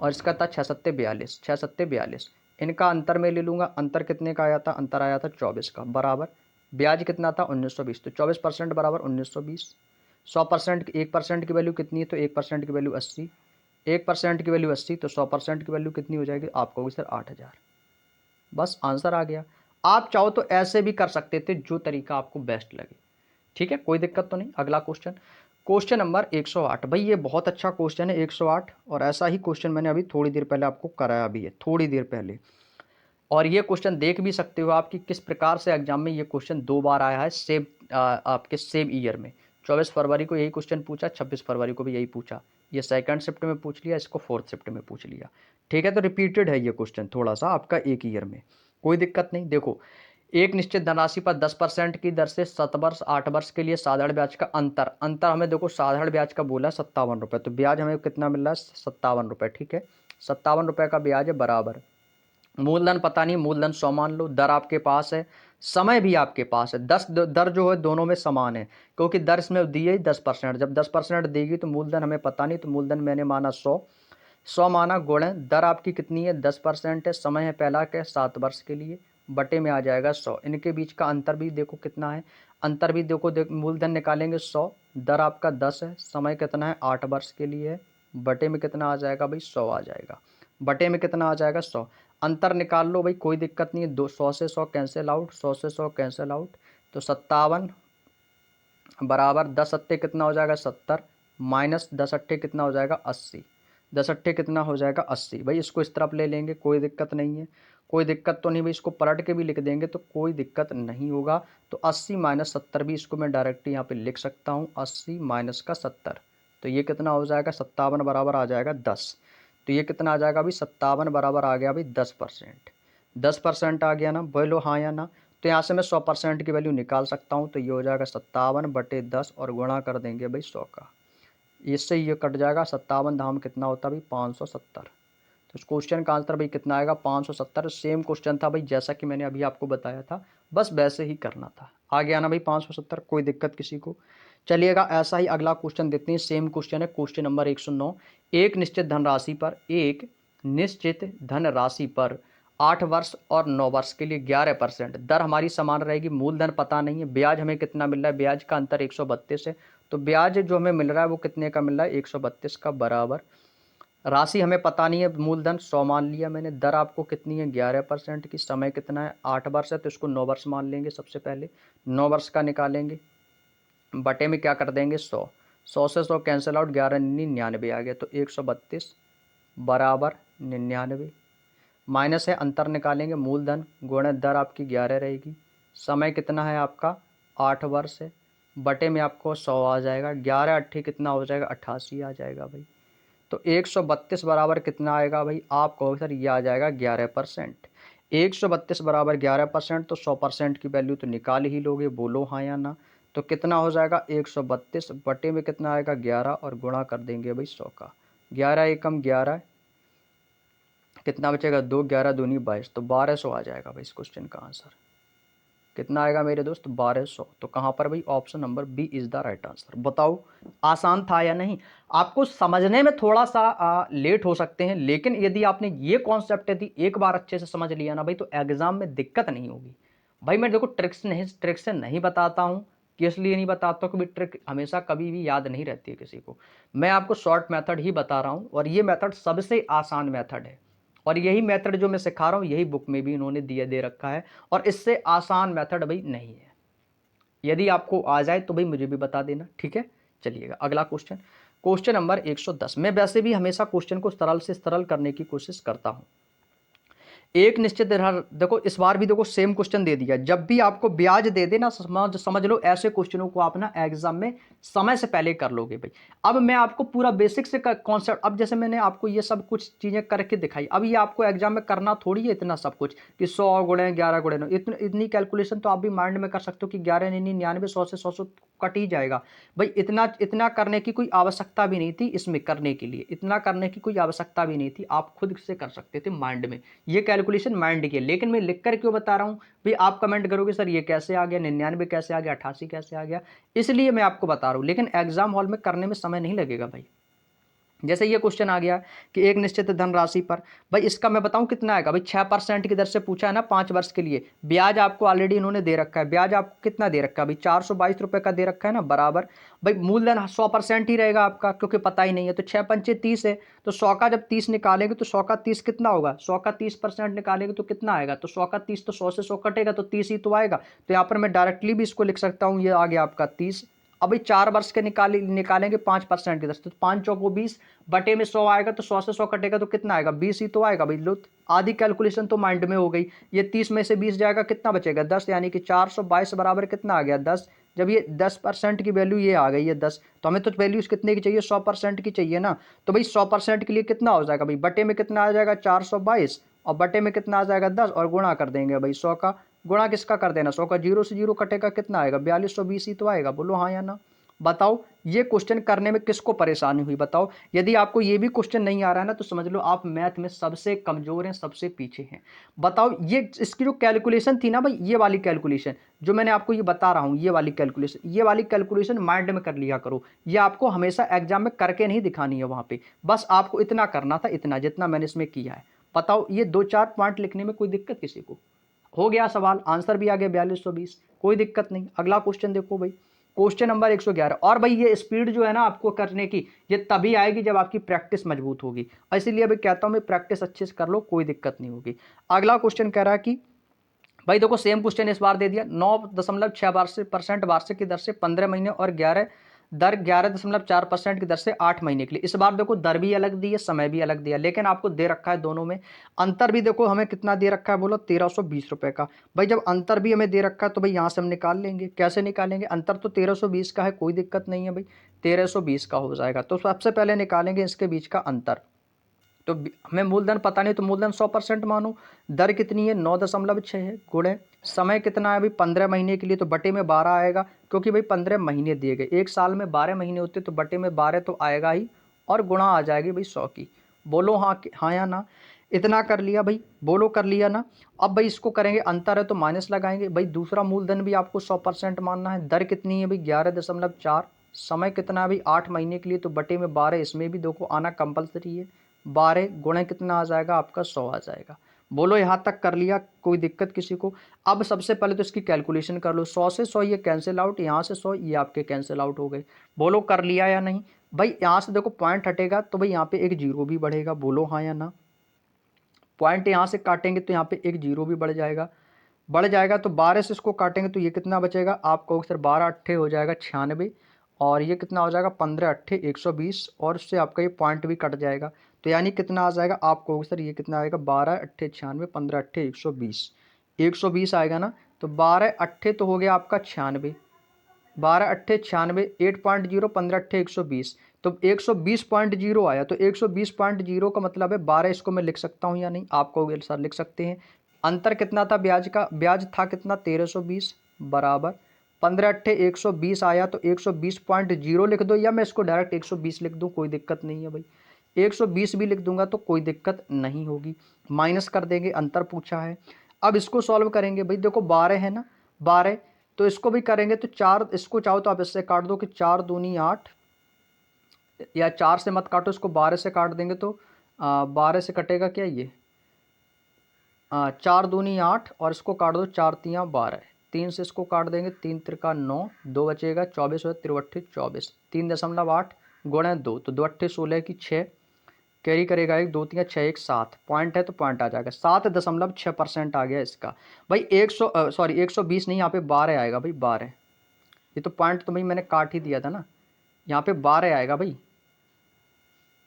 और इसका था 6 सत्ते 42, 6 सत्ते 42, इनका अंतर मैं ले लूँगा, अंतर कितने का आया था, अंतर आया था 24 का, बराबर ब्याज कितना था 1920, तो 24% बराबर 1920। 100% की 1% की वैल्यू कितनी है, तो 1% की वैल्यू 80, 1% की वैल्यू 80, तो 100% की वैल्यू कितनी हो जाएगी, आप कहोगे सर 8000, बस आंसर आ गया। आप चाहो तो ऐसे भी कर सकते थे, जो तरीका आपको बेस्ट लगे, ठीक है, कोई दिक्कत तो नहीं। अगला क्वेश्चन, क्वेश्चन नंबर 108, भाई ये बहुत अच्छा क्वेश्चन है 108, और ऐसा ही क्वेश्चन मैंने अभी थोड़ी देर पहले आपको कराया भी है, थोड़ी देर पहले, और ये क्वेश्चन देख भी सकते हो आप कि किस प्रकार से एग्जाम में ये क्वेश्चन 2 बार आया है, सेम आपके सेम ईयर में। 24 फरवरी को यही क्वेश्चन पूछा, 26 फरवरी को भी यही पूछा, ये सेकंड शिफ्ट में पूछ लिया, इसको फोर्थ शिफ्ट में पूछ लिया, ठीक है, तो रिपीटेड है ये क्वेश्चन थोड़ा सा आपका एक ईयर में, कोई दिक्कत नहीं। देखो, एक निश्चित धनराशि पर 10% की दर से 7 वर्ष 8 वर्ष के लिए साधारण ब्याज का अंतर, अंतर हमें देखो साधारण ब्याज का बोला 57 रुपये, तो ब्याज हमें कितना मिल रहा है 57 रुपये, ठीक है, 57 रुपये का ब्याज है, बराबर मूलधन पता नहीं, मूलधन 100 मान लो, दर आपके पास है, समय भी आपके पास है, 10 दर जो है दोनों में समान है, क्योंकि दर इसमें दी है 10%, जब 10% देगी तो मूलधन हमें पता नहीं, तो मूलधन मैंने माना 100, 100 माना, गुणे दर आपकी कितनी है 10% है, समय है पहला के 7 वर्ष के लिए, बटे में आ जाएगा 100, इनके बीच का अंतर भी देखो कितना है, अंतर भी देखो, मूलधन निकालेंगे 100, दर आपका 10 है, समय कितना है 8 वर्ष के लिए है, बटे में कितना आ जाएगा भाई 100 आ जाएगा, बटे में कितना आ जाएगा 100, अंतर निकाल लो भाई, कोई दिक्कत नहीं है, 100 से 100 कैंसिल आउट, 100 से 100 कैंसिल आउट, तो 57 बराबर 10 अट्ठे कितना हो जाएगा 70, माइनस 10 अट्ठे कितना हो जाएगा 80, 10 अट्ठे कितना हो जाएगा 80। भाई इसको इस तरफ ले लेंगे, कोई दिक्कत नहीं है, कोई दिक्कत तो नहीं भाई। इसको पलट के भी लिख देंगे तो कोई दिक्कत नहीं होगा। तो 80 माइनस 70 भी इसको मैं डायरेक्ट यहाँ पे लिख सकता हूँ, 80 माइनस का 70, तो ये कितना हो जाएगा 57 बराबर आ जाएगा 10। तो ये कितना आ जाएगा अभी 57 बराबर आ गया अभी 10%। 10% आ गया ना, बोलो हाँ या ना। तो यहाँ से मैं 100% की वैल्यू निकाल सकता हूँ, तो ये हो जाएगा 57/10 और गुणा कर देंगे भाई 100 का। इससे ये कट जाएगा, 57 धाम कितना होता है भाई 570। तो इस क्वेश्चन का आंसर भाई कितना आएगा 570। सेम क्वेश्चन था भाई जैसा कि मैंने अभी आपको बताया था, बस वैसे ही करना था। आ गया ना भाई 570, कोई दिक्कत किसी को। चलिएगा ऐसा ही अगला क्वेश्चन देखते हैं। सेम क्वेश्चन है, क्वेश्चन नंबर 109। एक निश्चित धनराशि पर 8 वर्ष और 9 वर्ष के लिए 11%, दर हमारी समान रहेगी। मूलधन पता नहीं है, ब्याज हमें कितना मिल रहा है, ब्याज का अंतर 132 है। तो ब्याज जो हमें मिल रहा है वो कितने का मिल रहा है 132 का बराबर। राशि हमें पता नहीं है, मूलधन 100 मान लिया मैंने। दर आपको कितनी है 11% की। समय कितना है 8 वर्ष है, तो इसको 9 वर्ष मान लेंगे। सबसे पहले 9 वर्ष का निकालेंगे, बटे में क्या कर देंगे 100। 100 से 100 कैंसिल आउट, 11 99 आ गया। तो 132 बराबर 99, माइनस है अंतर निकालेंगे, मूलधन गुणा दर आपकी 11 रहेगी। समय कितना है आपका 8 वर्ष है, बटे में आपको 100 आ जाएगा। 11 अट्ठी कितना हो जाएगा 88 आ जाएगा भाई। तो 132 बराबर कितना आएगा भाई, आप कहोगे सर ये आ जाएगा 11%। 132 बराबर 11%, तो 100% की वैल्यू तो निकाल ही लोगे, बोलो हाँ या ना। तो कितना हो जाएगा 132 बटे में कितना आएगा 11 और गुणा कर देंगे भाई 100 का। 11 एकम 11, कितना बचेगा 2, 11 दूनी 22, तो 1200 आ जाएगा भाई इस क्वेश्चन का आंसर। कितना आएगा मेरे दोस्त 1200। तो कहाँ पर भाई option number B is the right answer. बताओ आसान था या नहीं। आपको समझने में थोड़ा सा लेट हो सकते हैं, लेकिन यदि आपने ये कॉन्सेप्ट यदि एक बार अच्छे से समझ लिया ना भाई, तो एग्जाम में दिक्कत नहीं होगी भाई। मैं देखो ट्रिक्स से नहीं बताता हूँ, किस लिए नहीं बताता हूँ कि ट्रिक हमेशा कभी भी याद नहीं रहती है किसी को। मैं आपको शॉर्ट मेथड ही बता रहा हूँ, और ये मेथड सबसे आसान मेथड है। और यही मेथड जो मैं सिखा रहा हूँ यही बुक में भी इन्होंने दे रखा है, और इससे आसान मेथड भाई नहीं है। यदि आपको आ जाए तो भाई मुझे भी बता देना, ठीक है। चलिएगा अगला क्वेश्चन, क्वेश्चन नंबर 110। मैं वैसे भी हमेशा क्वेश्चन को सरल से सरल करने की कोशिश करता हूँ। एक निश्चित देखो इस बार भी देखो सेम क्वेश्चन दे दिया। जब भी आपको ब्याज दे देना समझ लो ऐसे क्वेश्चनों को आप ना एग्जाम में समय से पहले कर लोगे भाई। अब मैं आपको पूरा बेसिक से कॉन्सेप्ट, अब जैसे मैंने आपको ये सब कुछ चीजें करके दिखाई, अब ये आपको एग्जाम में करना थोड़ी है इतना सब कुछ कि 100 गुणे 11 गुणे 9, इतनी कैलकुलेशन तो आप भी माइंड में कर सकते हो कि 11 99 100 से 100 कट ही जाएगा भाई। इतना इतना करने की कोई आवश्यकता भी नहीं थी, इसमें करने के लिए इतना करने की कोई आवश्यकता भी नहीं थी, आप खुद से कर सकते थे माइंड में। ये कैलकुलेशन माइंड की है, लेकिन मैं लिख कर क्यों बता रहा हूं भाई। आप कमेंट करोगे सर ये कैसे आ गया 99 कैसे आ गया 88 कैसे आ गया, इसलिए मैं आपको बता रहा हूं। लेकिन एग्जाम हॉल में करने में समय नहीं लगेगा भाई। जैसे ये क्वेश्चन आ गया कि एक निश्चित धनराशि पर, भाई इसका मैं बताऊं कितना आएगा भाई। 6% की दर से पूछा है ना 5 वर्ष के लिए। ब्याज आपको ऑलरेडी इन्होंने दे रखा है, ब्याज आपको कितना दे रखा है भाई 422 रुपए का दे रखा है ना, बराबर। भाई मूलधन 100% ही रहेगा आपका, क्योंकि पता ही नहीं है। तो 6 पंचे 30 है, तो 100 का जब 30 निकालेंगे तो 100 का 30 कितना होगा, 100 का 30% निकालेंगे तो कितना आएगा, तो 100 का 30, तो 100 से 100 कटेगा तो 30 ही तो आएगा। तो यहाँ पर मैं डायरेक्टली भी इसको लिख सकता हूँ, ये आ गया आपका 30। अब भाई 4 वर्ष के निकालेंगे 5% की दर से, तो 5 चौको 20 बटे में 100 आएगा, तो 100 से 100 कटेगा तो कितना आएगा 20 ही तो आएगा भाई। लो आधी कैलकुलेशन तो माइंड में हो गई। ये 30 में से 20 जाएगा, कितना बचेगा 10, यानी कि 422 बराबर कितना आ गया 10। जब ये 10% की वैल्यू ये आ गई है 10, तो हमें तो वैल्यू कितने की चाहिए 100% की चाहिए ना। तो भाई 100% के लिए कितना हो जाएगा भाई, बटे में कितना आ जाएगा 422, और बटे में कितना आ जाएगा 10, और गुणा कर देंगे भाई 100 का। गुणा किसका कर देना 100 का, 0 से 0 कटेगा कितना आएगा 4220 ही तो आएगा, बोलो हाँ या ना। बताओ ये क्वेश्चन करने में किसको परेशानी हुई बताओ। यदि आपको ये भी क्वेश्चन नहीं आ रहा है ना, तो समझ लो आप मैथ में सबसे कमजोर हैं, सबसे पीछे हैं। बताओ ये इसकी जो कैलकुलेशन थी ना भाई, ये वाली कैलकुलेशन जो मैंने आपको ये बता रहा हूं, ये वाली कैलकुलेशन माइंड में कर लिया करो। ये आपको हमेशा एग्जाम में करके नहीं दिखानी है वहां पे, बस आपको इतना करना था, इतना जितना मैंने इसमें किया है। बताओ ये 2-4 पॉइंट लिखने में कोई दिक्कत किसी को, हो गया सवाल, आंसर भी आ गया 4220, कोई दिक्कत नहीं। अगला क्वेश्चन देखो भाई, क्वेश्चन नंबर 111। और भाई ये स्पीड जो है ना आपको करने की, ये तभी आएगी जब आपकी प्रैक्टिस मजबूत होगी। इसीलिए अभी कहता हूं मैं प्रैक्टिस अच्छे से कर लो, कोई दिक्कत नहीं होगी। अगला क्वेश्चन कह रहा है कि भाई देखो सेम क्वेश्चन इस बार दे दिया, 9.6% वार्षिक की दर से 15 महीने और 11 दर 11.4% की दर से 8 महीने के लिए। इस बार देखो दर भी अलग दी है, समय भी अलग दिया, लेकिन आपको दे रखा है दोनों में अंतर भी। देखो हमें कितना दे रखा है, बोलो 1320 रुपये का। भाई जब अंतर भी हमें दे रखा है तो भाई यहाँ से हम निकाल लेंगे। कैसे निकालेंगे? अंतर तो 1320 का है, कोई दिक्कत नहीं है भाई, 1320 का हो जाएगा। तो सबसे पहले निकालेंगे इसके बीच का अंतर। तो हमें मूलधन पता नहीं, तो मूलधन 100% मानो। दर कितनी है? 9.6 है। गुणे समय कितना है भाई? 15 महीने के लिए, तो बटे में 12 आएगा, क्योंकि भाई 15 महीने दिए गए। एक साल में 12 महीने होते, तो बटे में 12 तो आएगा ही, और गुणा आ जाएगी भाई 100 की। बोलो हाँ हाँ या ना? इतना कर लिया भाई, बोलो कर लिया ना? अब भाई इसको करेंगे, अंतर है तो माइनस लगाएंगे भाई। दूसरा मूलधन भी आपको 100% मानना है। दर कितनी है भाई? 11.4। समय कितना है भाई? 8 महीने के लिए, तो बटे में 12, इसमें भी देखो आना कंपलसरी है। 12 गुणे कितना आ जाएगा आपका? 100 आ जाएगा। बोलो यहाँ तक कर लिया? कोई दिक्कत किसी को? अब सबसे पहले तो इसकी कैलकुलेशन कर लो। 100 से 100 ये कैंसिल आउट, यहाँ से 100 ये आपके कैंसिल आउट हो गए। बोलो कर लिया या नहीं? भाई यहाँ से देखो पॉइंट हटेगा, तो भाई यहाँ पे एक जीरो भी बढ़ेगा। बोलो हाँ या ना? पॉइंट यहाँ से काटेंगे तो यहाँ पे एक जीरो भी बढ़ जाएगा। बढ़ जाएगा तो 12 से इसको काटेंगे तो ये कितना बचेगा आपको? सर 12 अट्ठे हो जाएगा 96, और ये कितना हो जाएगा? 15 अट्ठे 120, और उससे आपका ये पॉइंट भी कट जाएगा। तो यानी कितना आ जाएगा आपको? सर ये कितना आएगा? 12 अट्ठे 96, 15 अट्ठे 120, 120 आएगा ना? तो 12 अट्ठे तो हो गया आपका 96, 12 अट्ठे 96, 8.0, 15 अट्ठे 120, तो 120.0 आया। तो 120.0 का मतलब है 12। इसको मैं लिख सकता हूँ या नहीं? आपको सर लिख सकते हैं। अंतर कितना था ब्याज का? ब्याज था कितना? 1320 बराबर 15 अट्ठे 120 आया, तो 120.0 लिख दो, या मैं इसको डायरेक्ट 120 लिख दूँ, कोई दिक्कत नहीं है भाई। 120 भी लिख दूंगा तो कोई दिक्कत नहीं होगी। माइनस कर देंगे, अंतर पूछा है। अब इसको सॉल्व करेंगे भाई। देखो 12 है ना, 12, तो इसको भी करेंगे तो 4, इसको चाहो तो आप इससे काट दो कि 4 दूनी 8, या 4 से मत काटो, इसको 12 से काट देंगे तो 12 से कटेगा क्या ये? 4 दूनी 8, और इसको काट दो 4 तियाँ 12, 3 से इसको काट देंगे, 3 त्रिका 9, 2 बचेगा 24 और 3 24, 3.8 गुणे 2, तो 2 अट्ठे 16 की 6, कैरी करेगा 1, 2 तियाँ 6, 1 7, पॉइंट है तो पॉइंट आ जाएगा। 7.6% आ गया इसका भाई। 120 नहीं, यहाँ पे 12 आएगा भाई, 12। ये तो पॉइंट तो भाई मैंने काट ही दिया था ना, यहाँ पे 12 आएगा भाई,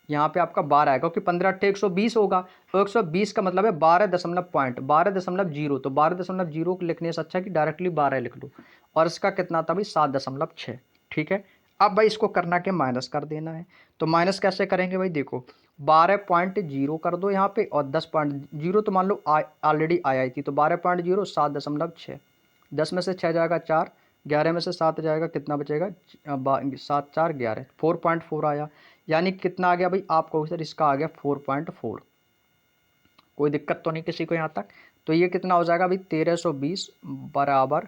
यहाँ पे आपका 12 आएगा, क्योंकि 15 अट्ठे 120 होगा, तो 120 का मतलब है 12.0, तो 12.0 को लिखने से अच्छा कि डायरेक्टली 12 लिख लो। और इसका कितना था भाई? 7.6। ठीक है, अब भाई इसको करना के माइनस कर देना है। तो माइनस कैसे करेंगे भाई? देखो 12.0 कर दो यहाँ पे, और 10.0 तो मान लो ऑलरेडी आई थी, तो 12.0 7.6, 10 में से 6 जाएगा 4, 11 में से 7 जाएगा, कितना बचेगा? 7 4 11, 4.4 आया। यानी कितना आ गया भाई आपको? सर इसका आ गया 4.4। कोई दिक्कत तो नहीं किसी को यहाँ तक? तो ये कितना हो जाएगा भाई? 1320 बराबर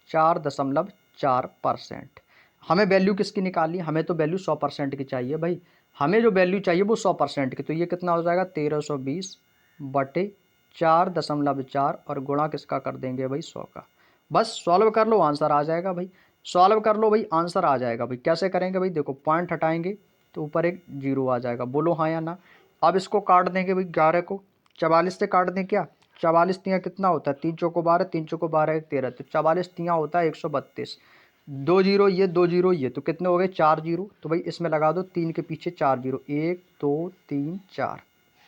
4.4%। हमें वैल्यू किसकी निकालनी है? हमें तो वैल्यू 100% की चाहिए भाई। हमें जो वैल्यू चाहिए वो 100% की। तो ये कितना हो जाएगा? 1320 बटे 4.4, और गुणा किसका कर देंगे भाई? 100 का। बस सॉल्व कर लो, आंसर आ जाएगा भाई। सॉल्व कर लो भाई, आंसर आ जाएगा भाई। कैसे करेंगे भाई? देखो पॉइंट हटाएंगे तो ऊपर एक जीरो आ जाएगा। बोलो हाँ या ना? अब इसको काट देंगे भाई, 11 को 44 से काट दें क्या? 44 तियाँ कितना होता है? 3 चौको 12, 3 चौको 12 1 13, तो 44 तियाँ होता है 132। 2 जीरो ये, 2 जीरो ये, तो कितने हो गए? 4 जीरो। तो भाई इसमें लगा दो 3 के पीछे 4 जीरो, 1 2 3 4,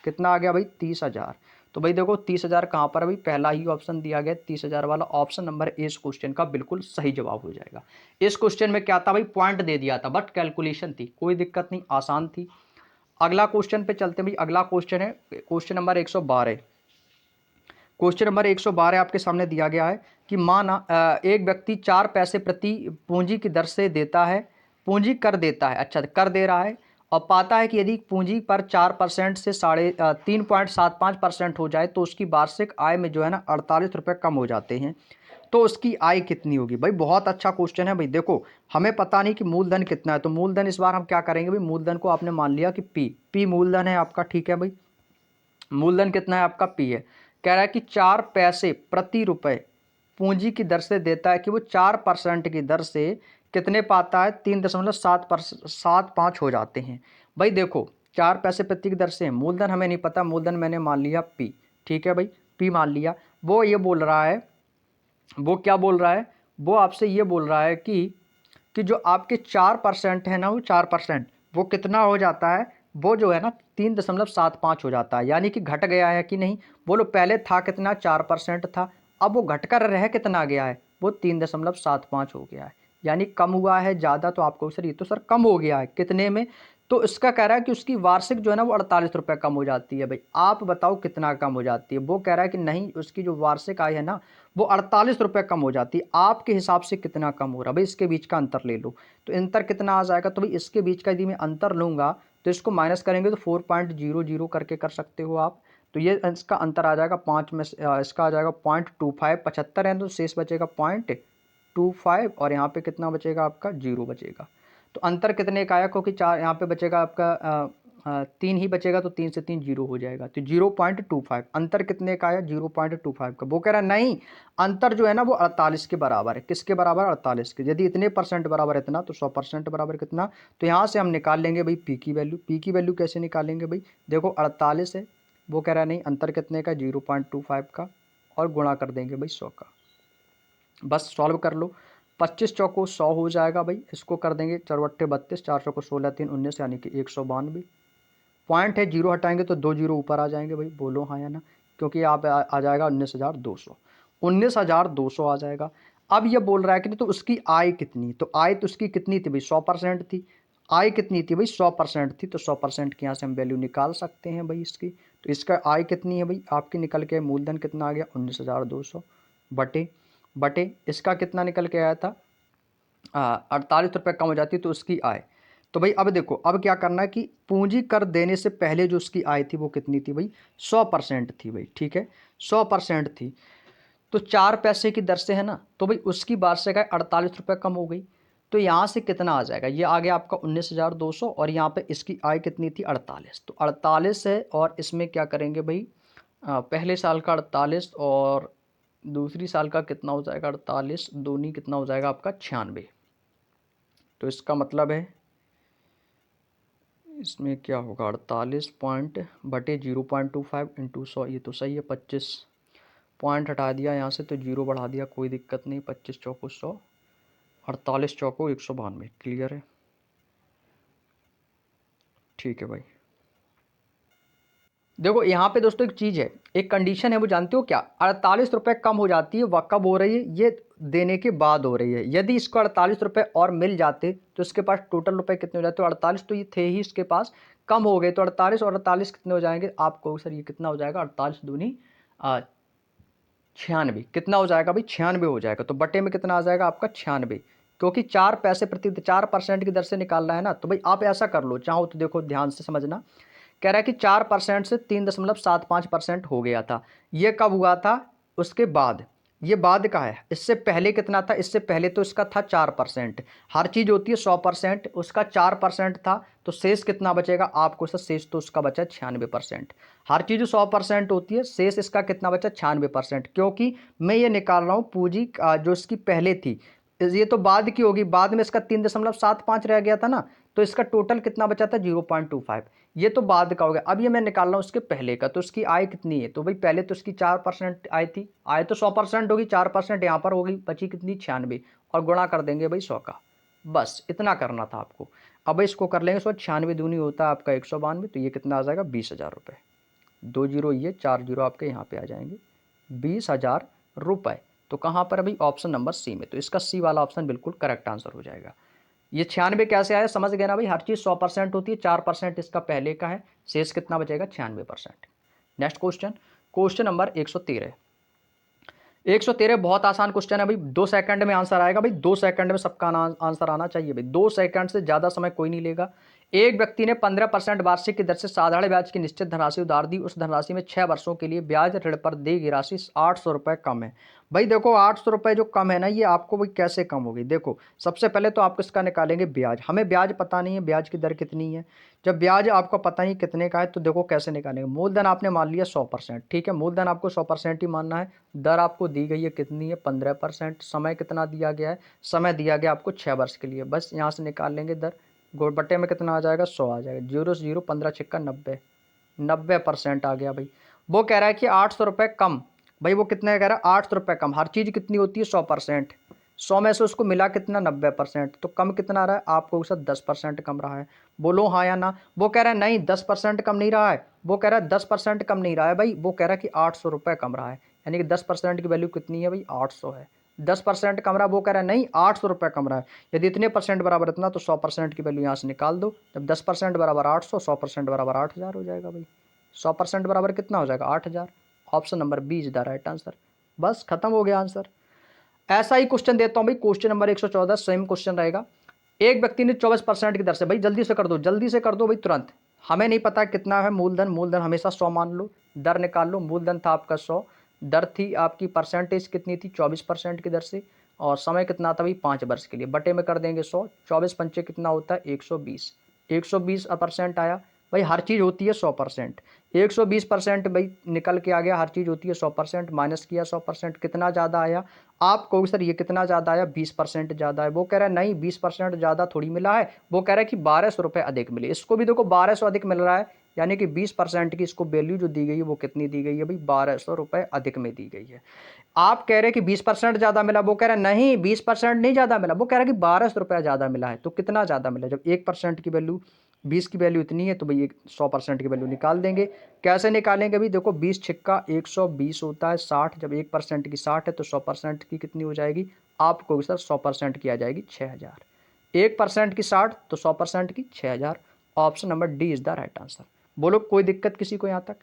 कितना आ गया भाई? 30,000। तो भाई देखो 30,000 कहाँ पर है भाई? पहला ही ऑप्शन दिया गया 30,000 वाला, ऑप्शन नंबर ए इस क्वेश्चन का बिल्कुल सही जवाब हो जाएगा। इस क्वेश्चन में क्या था भाई? पॉइंट दे दिया था, बट कैलकुलेशन थी, कोई दिक्कत नहीं, आसान थी। अगला क्वेश्चन पे चलते हैं भाई। अगला क्वेश्चन है क्वेश्चन नंबर 112। क्वेश्चन नंबर 112 आपके सामने दिया गया है कि माना एक व्यक्ति 4 पैसे प्रति पूंजी की दर से देता है, पूंजी कर देता है, अच्छा कर दे रहा है, और पाता है कि यदि पूंजी पर 4% से 3.75% हो जाए तो उसकी वार्षिक आय में जो है ना 48 रुपये कम हो जाते हैं, तो उसकी आय कितनी होगी? भाई बहुत अच्छा क्वेश्चन है भाई। देखो हमें पता नहीं कि मूलधन कितना है, तो मूलधन इस बार हम क्या करेंगे भाई? मूलधन को आपने मान लिया कि पी मूलधन है आपका, ठीक है भाई। मूलधन कितना है आपका? पी है। कह रहा है कि 4 पैसे प्रति रुपए पूंजी की दर से देता है, कि वो 4% की दर से कितने पाता है? 3.75 हो जाते हैं। भाई देखो 4 पैसे प्रति की दर से, मूलधन हमें नहीं पता, मूलधन मैंने मान लिया पी, ठीक है भाई, पी मान लिया। वो ये बोल रहा है, वो क्या बोल रहा है? वो आपसे ये बोल रहा है कि कि जो आपके 4% है ना, वो 4% वो कितना हो जाता है, वो जो है ना 3.75 हो जाता है, यानी कि घट गया है कि नहीं। बोलो पहले था कितना, 4% था, अब वो घटकर रह कितना गया है, वो 3.75 हो गया है, यानी कम हुआ है ज़्यादा। तो आपको सर ये तो सर कम हो गया है कितने में, तो इसका कह रहा है कि उसकी वार्षिक जो है ना वो 48 रुपये कम हो जाती है। भाई आप बताओ कितना कम हो जाती है। वो कह रहा है कि नहीं, उसकी जो वार्षिक आय है ना वो 48 रुपये कम हो जाती है। आपके हिसाब से कितना कम हो रहा है भाई, इसके बीच का अंतर ले लो। तो अंतर कितना आ जाएगा, तो भाई इसके बीच का यदि मैं अंतर लूँगा तो इसको माइनस करेंगे तो 4.00 करके कर सकते हो आप। तो ये इसका अंतर आ जाएगा 5 में इसका आ जाएगा 0.25, 75 है तो शेष बचेगा 0.25, और यहाँ पे कितना बचेगा आपका 0 बचेगा। तो अंतर कितने का आया, क्योंकि 4 यहाँ पे बचेगा आपका 3 ही बचेगा, तो 3 से 3 0 हो जाएगा, तो 0.25। अंतर कितने का आया, 0.25 का। वो कह रहा है नहीं, अंतर जो है ना वो 48 के बराबर है। किसके बराबर, 48 के। यदि इतने परसेंट बराबर इतना, तो 100% बराबर कितना। तो यहाँ से हम निकाल लेंगे भाई पी की वैल्यू। पी की वैल्यू कैसे निकालेंगे भाई, देखो 48 है, वो कह रहा है नहीं अंतर कितने का, 0.25 का, और गुणा कर देंगे भाई 100 का। बस सॉल्व कर लो। 25 चौको 100 हो जाएगा भाई, इसको कर देंगे 4 32, 4 चौको 16 3 19, यानी कि 192। पॉइंट है, जीरो हटाएंगे तो 2 जीरो ऊपर आ जाएंगे भाई, बोलो हाँ या ना, क्योंकि यहाँ पे आ जाएगा 19,200, 19,200 आ जाएगा। अब ये बोल रहा है कि नहीं तो उसकी आय कितनी, तो आय तो उसकी कितनी थी भाई, 100% थी। आय कितनी थी भाई, 100% थी, तो 100% की यहाँ से हम वैल्यू निकाल सकते हैं भाई इसकी। तो इसका आय कितनी है भाई आपकी, निकल के मूलधन कितना आ गया 19,200, बटे बटे इसका कितना निकल के आया था 48 रुपये कम हो जाती, तो उसकी आय। तो भाई अब देखो, अब क्या करना है कि पूंजी कर देने से पहले जो उसकी आय थी वो कितनी थी भाई, 100% थी भाई, ठीक है 100% थी। तो 4 पैसे की दर से है ना, तो भाई उसकी वार्षिक आय 48 रुपये कम हो गई। तो यहाँ से कितना आ जाएगा, ये आ गया आपका 19,200, और यहाँ पे इसकी आय कितनी थी 48, तो 48 है, और इसमें क्या करेंगे भाई पहले साल का 48 और दूसरी साल का कितना हो जाएगा 48, दोनों कितना हो जाएगा आपका 96। तो इसका मतलब है इसमें क्या होगा 48 पॉइंट बटे 0.25 इंटू 100, ये तो सही है। 25 पॉइंट हटा दिया यहाँ से तो 0 बढ़ा दिया, कोई दिक्कत नहीं। 25 चौको 100, 48 चौको 192, क्लियर है, ठीक है भाई। देखो यहाँ पे दोस्तों एक चीज़ है, एक कंडीशन है, वो जानते हो क्या, 48 रुपये कम हो जाती है, वह कब हो रही है, ये देने के बाद हो रही है। यदि इसको 48 रुपये और मिल जाते तो इसके पास टोटल रुपए कितने हो जाते, 48 तो ये थे ही इसके पास, कम हो गए, तो 48 और 48 कितने हो जाएंगे आपको सर, ये कितना हो जाएगा 48 दूनी 96, कितना हो जाएगा भाई 96 हो जाएगा। तो बटे में कितना आ जाएगा आपका 96, क्योंकि 4 पैसे प्रति 4% की दर से निकालना है ना। तो भाई आप ऐसा कर लो चाहो तो, देखो ध्यान से समझना, कह रहा है कि 4% से 3.75% हो गया था। ये कब हुआ था, उसके बाद, ये बाद का है। इससे पहले कितना था, इससे पहले तो इसका था 4%। हर चीज़ होती है 100%, उसका 4% था, तो शेष कितना बचेगा आपको सर, शेष तो उसका बचा 96%। हर चीज़ 100% होती है, शेष इसका कितना बचा 96%, क्योंकि मैं ये निकाल रहा हूँ पूंजी जो इसकी पहले थी, ये तो बाद की होगी, बाद में इसका 3.75 रह गया था ना, तो इसका टोटल कितना बचा था 0.25, ये तो बाद का हो गया। अब ये मैं निकाल रहा हूँ उसके पहले का, तो उसकी आय कितनी है, तो भाई पहले तो उसकी 4% आय थी, आय तो 100% होगी, 4% यहाँ पर होगी, बची कितनी 96, और गुणा कर देंगे भाई 100 का। बस इतना करना था आपको। अब इसको कर लेंगे 96 दूनी होता है आपका 192, तो ये कितना आ जाएगा 20,000 रुपये। 2 जीरो ये 4 जीरो आपके यहाँ पे आ जाएंगे, 20,000 रुपये। तो कहाँ पर अभी ऑप्शन नंबर सी में, तो इसका सी वाला ऑप्शन बिल्कुल करेक्ट आंसर हो जाएगा। ये 96 कैसे आया, समझ गए ना भाई, हर चीज़ 100% होती है, 4% इसका पहले का है, शेष कितना बचेगा 96%। Next question, question number 113। 113 बहुत आसान क्वेश्चन है भाई, 2 सेकंड में आंसर आएगा भाई, 2 सेकंड में सबका आंसर आना चाहिए भाई, 2 सेकंड से ज़्यादा समय कोई नहीं लेगा। एक व्यक्ति ने 15% वार्षिक की दर से साधारण ब्याज की निश्चित धनराशि उधार दी, उस धनराशि में 6 वर्षों के लिए ब्याज ऋण पर दी गई राशि 800 रुपये कम है। भाई देखो 800 रुपये जो कम है ना, ये आपको भाई कैसे कम होगी, देखो सबसे पहले तो आप इसका निकालेंगे ब्याज, हमें ब्याज पता नहीं है ब्याज की दर कितनी है। जब ब्याज आपको पता नहीं कितने का है, तो देखो कैसे निकालेंगे, मूलधन आपने मान लिया 100%, ठीक है, मूलधन आपको 100% ही मानना है। दर आपको दी गई है कितनी है 15%, समय कितना दिया गया है, समय दिया गया आपको 6 वर्ष के लिए, बस यहाँ से निकाल लेंगे दर, गोल बट्टे में कितना आ जाएगा 100 आ जाएगा, 0 से 0 15 छिक्का 90, 90% आ गया भाई। वो कह रहा है कि 800 रुपये कम, भाई वो कितने कह रहा है 800 रुपये कम, हर चीज़ कितनी होती है 100%, 100 में से उसको मिला कितना 90%, तो कम कितना आ रहा है आपको सर 10% कम रहा है। बोलो हाँ या ना। वो कह रहा है नहीं 10% कम नहीं रहा है, वो कह रहा है 10% कम नहीं रहा है भाई, वो कह रहा है कि 800 रुपये कम रहा है, यानी कि 10% की वैल्यू कितनी है भाई 800 है। 10% कम रहा है, वो कह रहा है नहीं 800 रुपये कम रहा है। यदि इतने परसेंट बराबर इतना तो 100% की वैल्यू यहाँ से निकाल दो। जब 10% बराबर 800, 100% बराबर 8000 हो जाएगा भाई। 100% बराबर कितना हो जाएगा 8000। Option number B is the right answer. बस खत्म हो गया आंसर। ऐसा ही क्वेश्चन देता हूं भाई, क्वेश्चन नंबर 114 सेम क्वेश्चन रहेगा। एक व्यक्ति ने 24% की दर से, भाई जल्दी से कर दो, जल्दी से कर दो भाई तुरंत। हमें नहीं पता कितना है मूलधन, मूलधन हमेशा 100 मान लो, दर निकाल लो। मूलधन था आपका 100, दर थी आपकी परसेंटेज कितनी थी 24% की दर से, और समय कितना था भाई 5 वर्ष के लिए। बटे में कर देंगे 100, 24 पंचे कितना होता है 120, 120% आया। भाई हर चीज़ होती है 100%, 120% भाई निकल के आ गया। हर चीज़ होती है 100%, माइनस किया 100%, कितना ज़्यादा आया। आप कहोगे सर ये कितना ज़्यादा आया, 20% ज़्यादा है। वो कह रहा है नहीं 20% ज़्यादा थोड़ी मिला है, वो कह रहा है कि 1200 रुपये अधिक मिले। इसको भी देखो 1200 अधिक मिल रहा है, यानी कि 20% की इसको वैल्यू जो दी गई है वो कितनी दी गई है भाई 1200 रुपये अधिक में दी गई है। आप कह रहे हैं कि 20% ज़्यादा मिला, वो कह रहा है नहीं 20% नहीं ज़्यादा मिला, वो कह रहा है कि 1200 रुपये ज़्यादा मिला है। तो कितना ज़्यादा मिला, जब 1% की वैल्यू 20 की वैल्यू इतनी है तो भाई 100% की वैल्यू निकाल देंगे। कैसे निकालेंगे भाई, देखो 20 छिक्का 120 होता है 60, जब 1% की 60 है तो 100% की कितनी हो जाएगी आपको सर 100% की आ जाएगी 6000। 1% की 60 तो 100% की 6000। Option number D is the right answer. बोलो कोई दिक्कत किसी को यहाँ तक,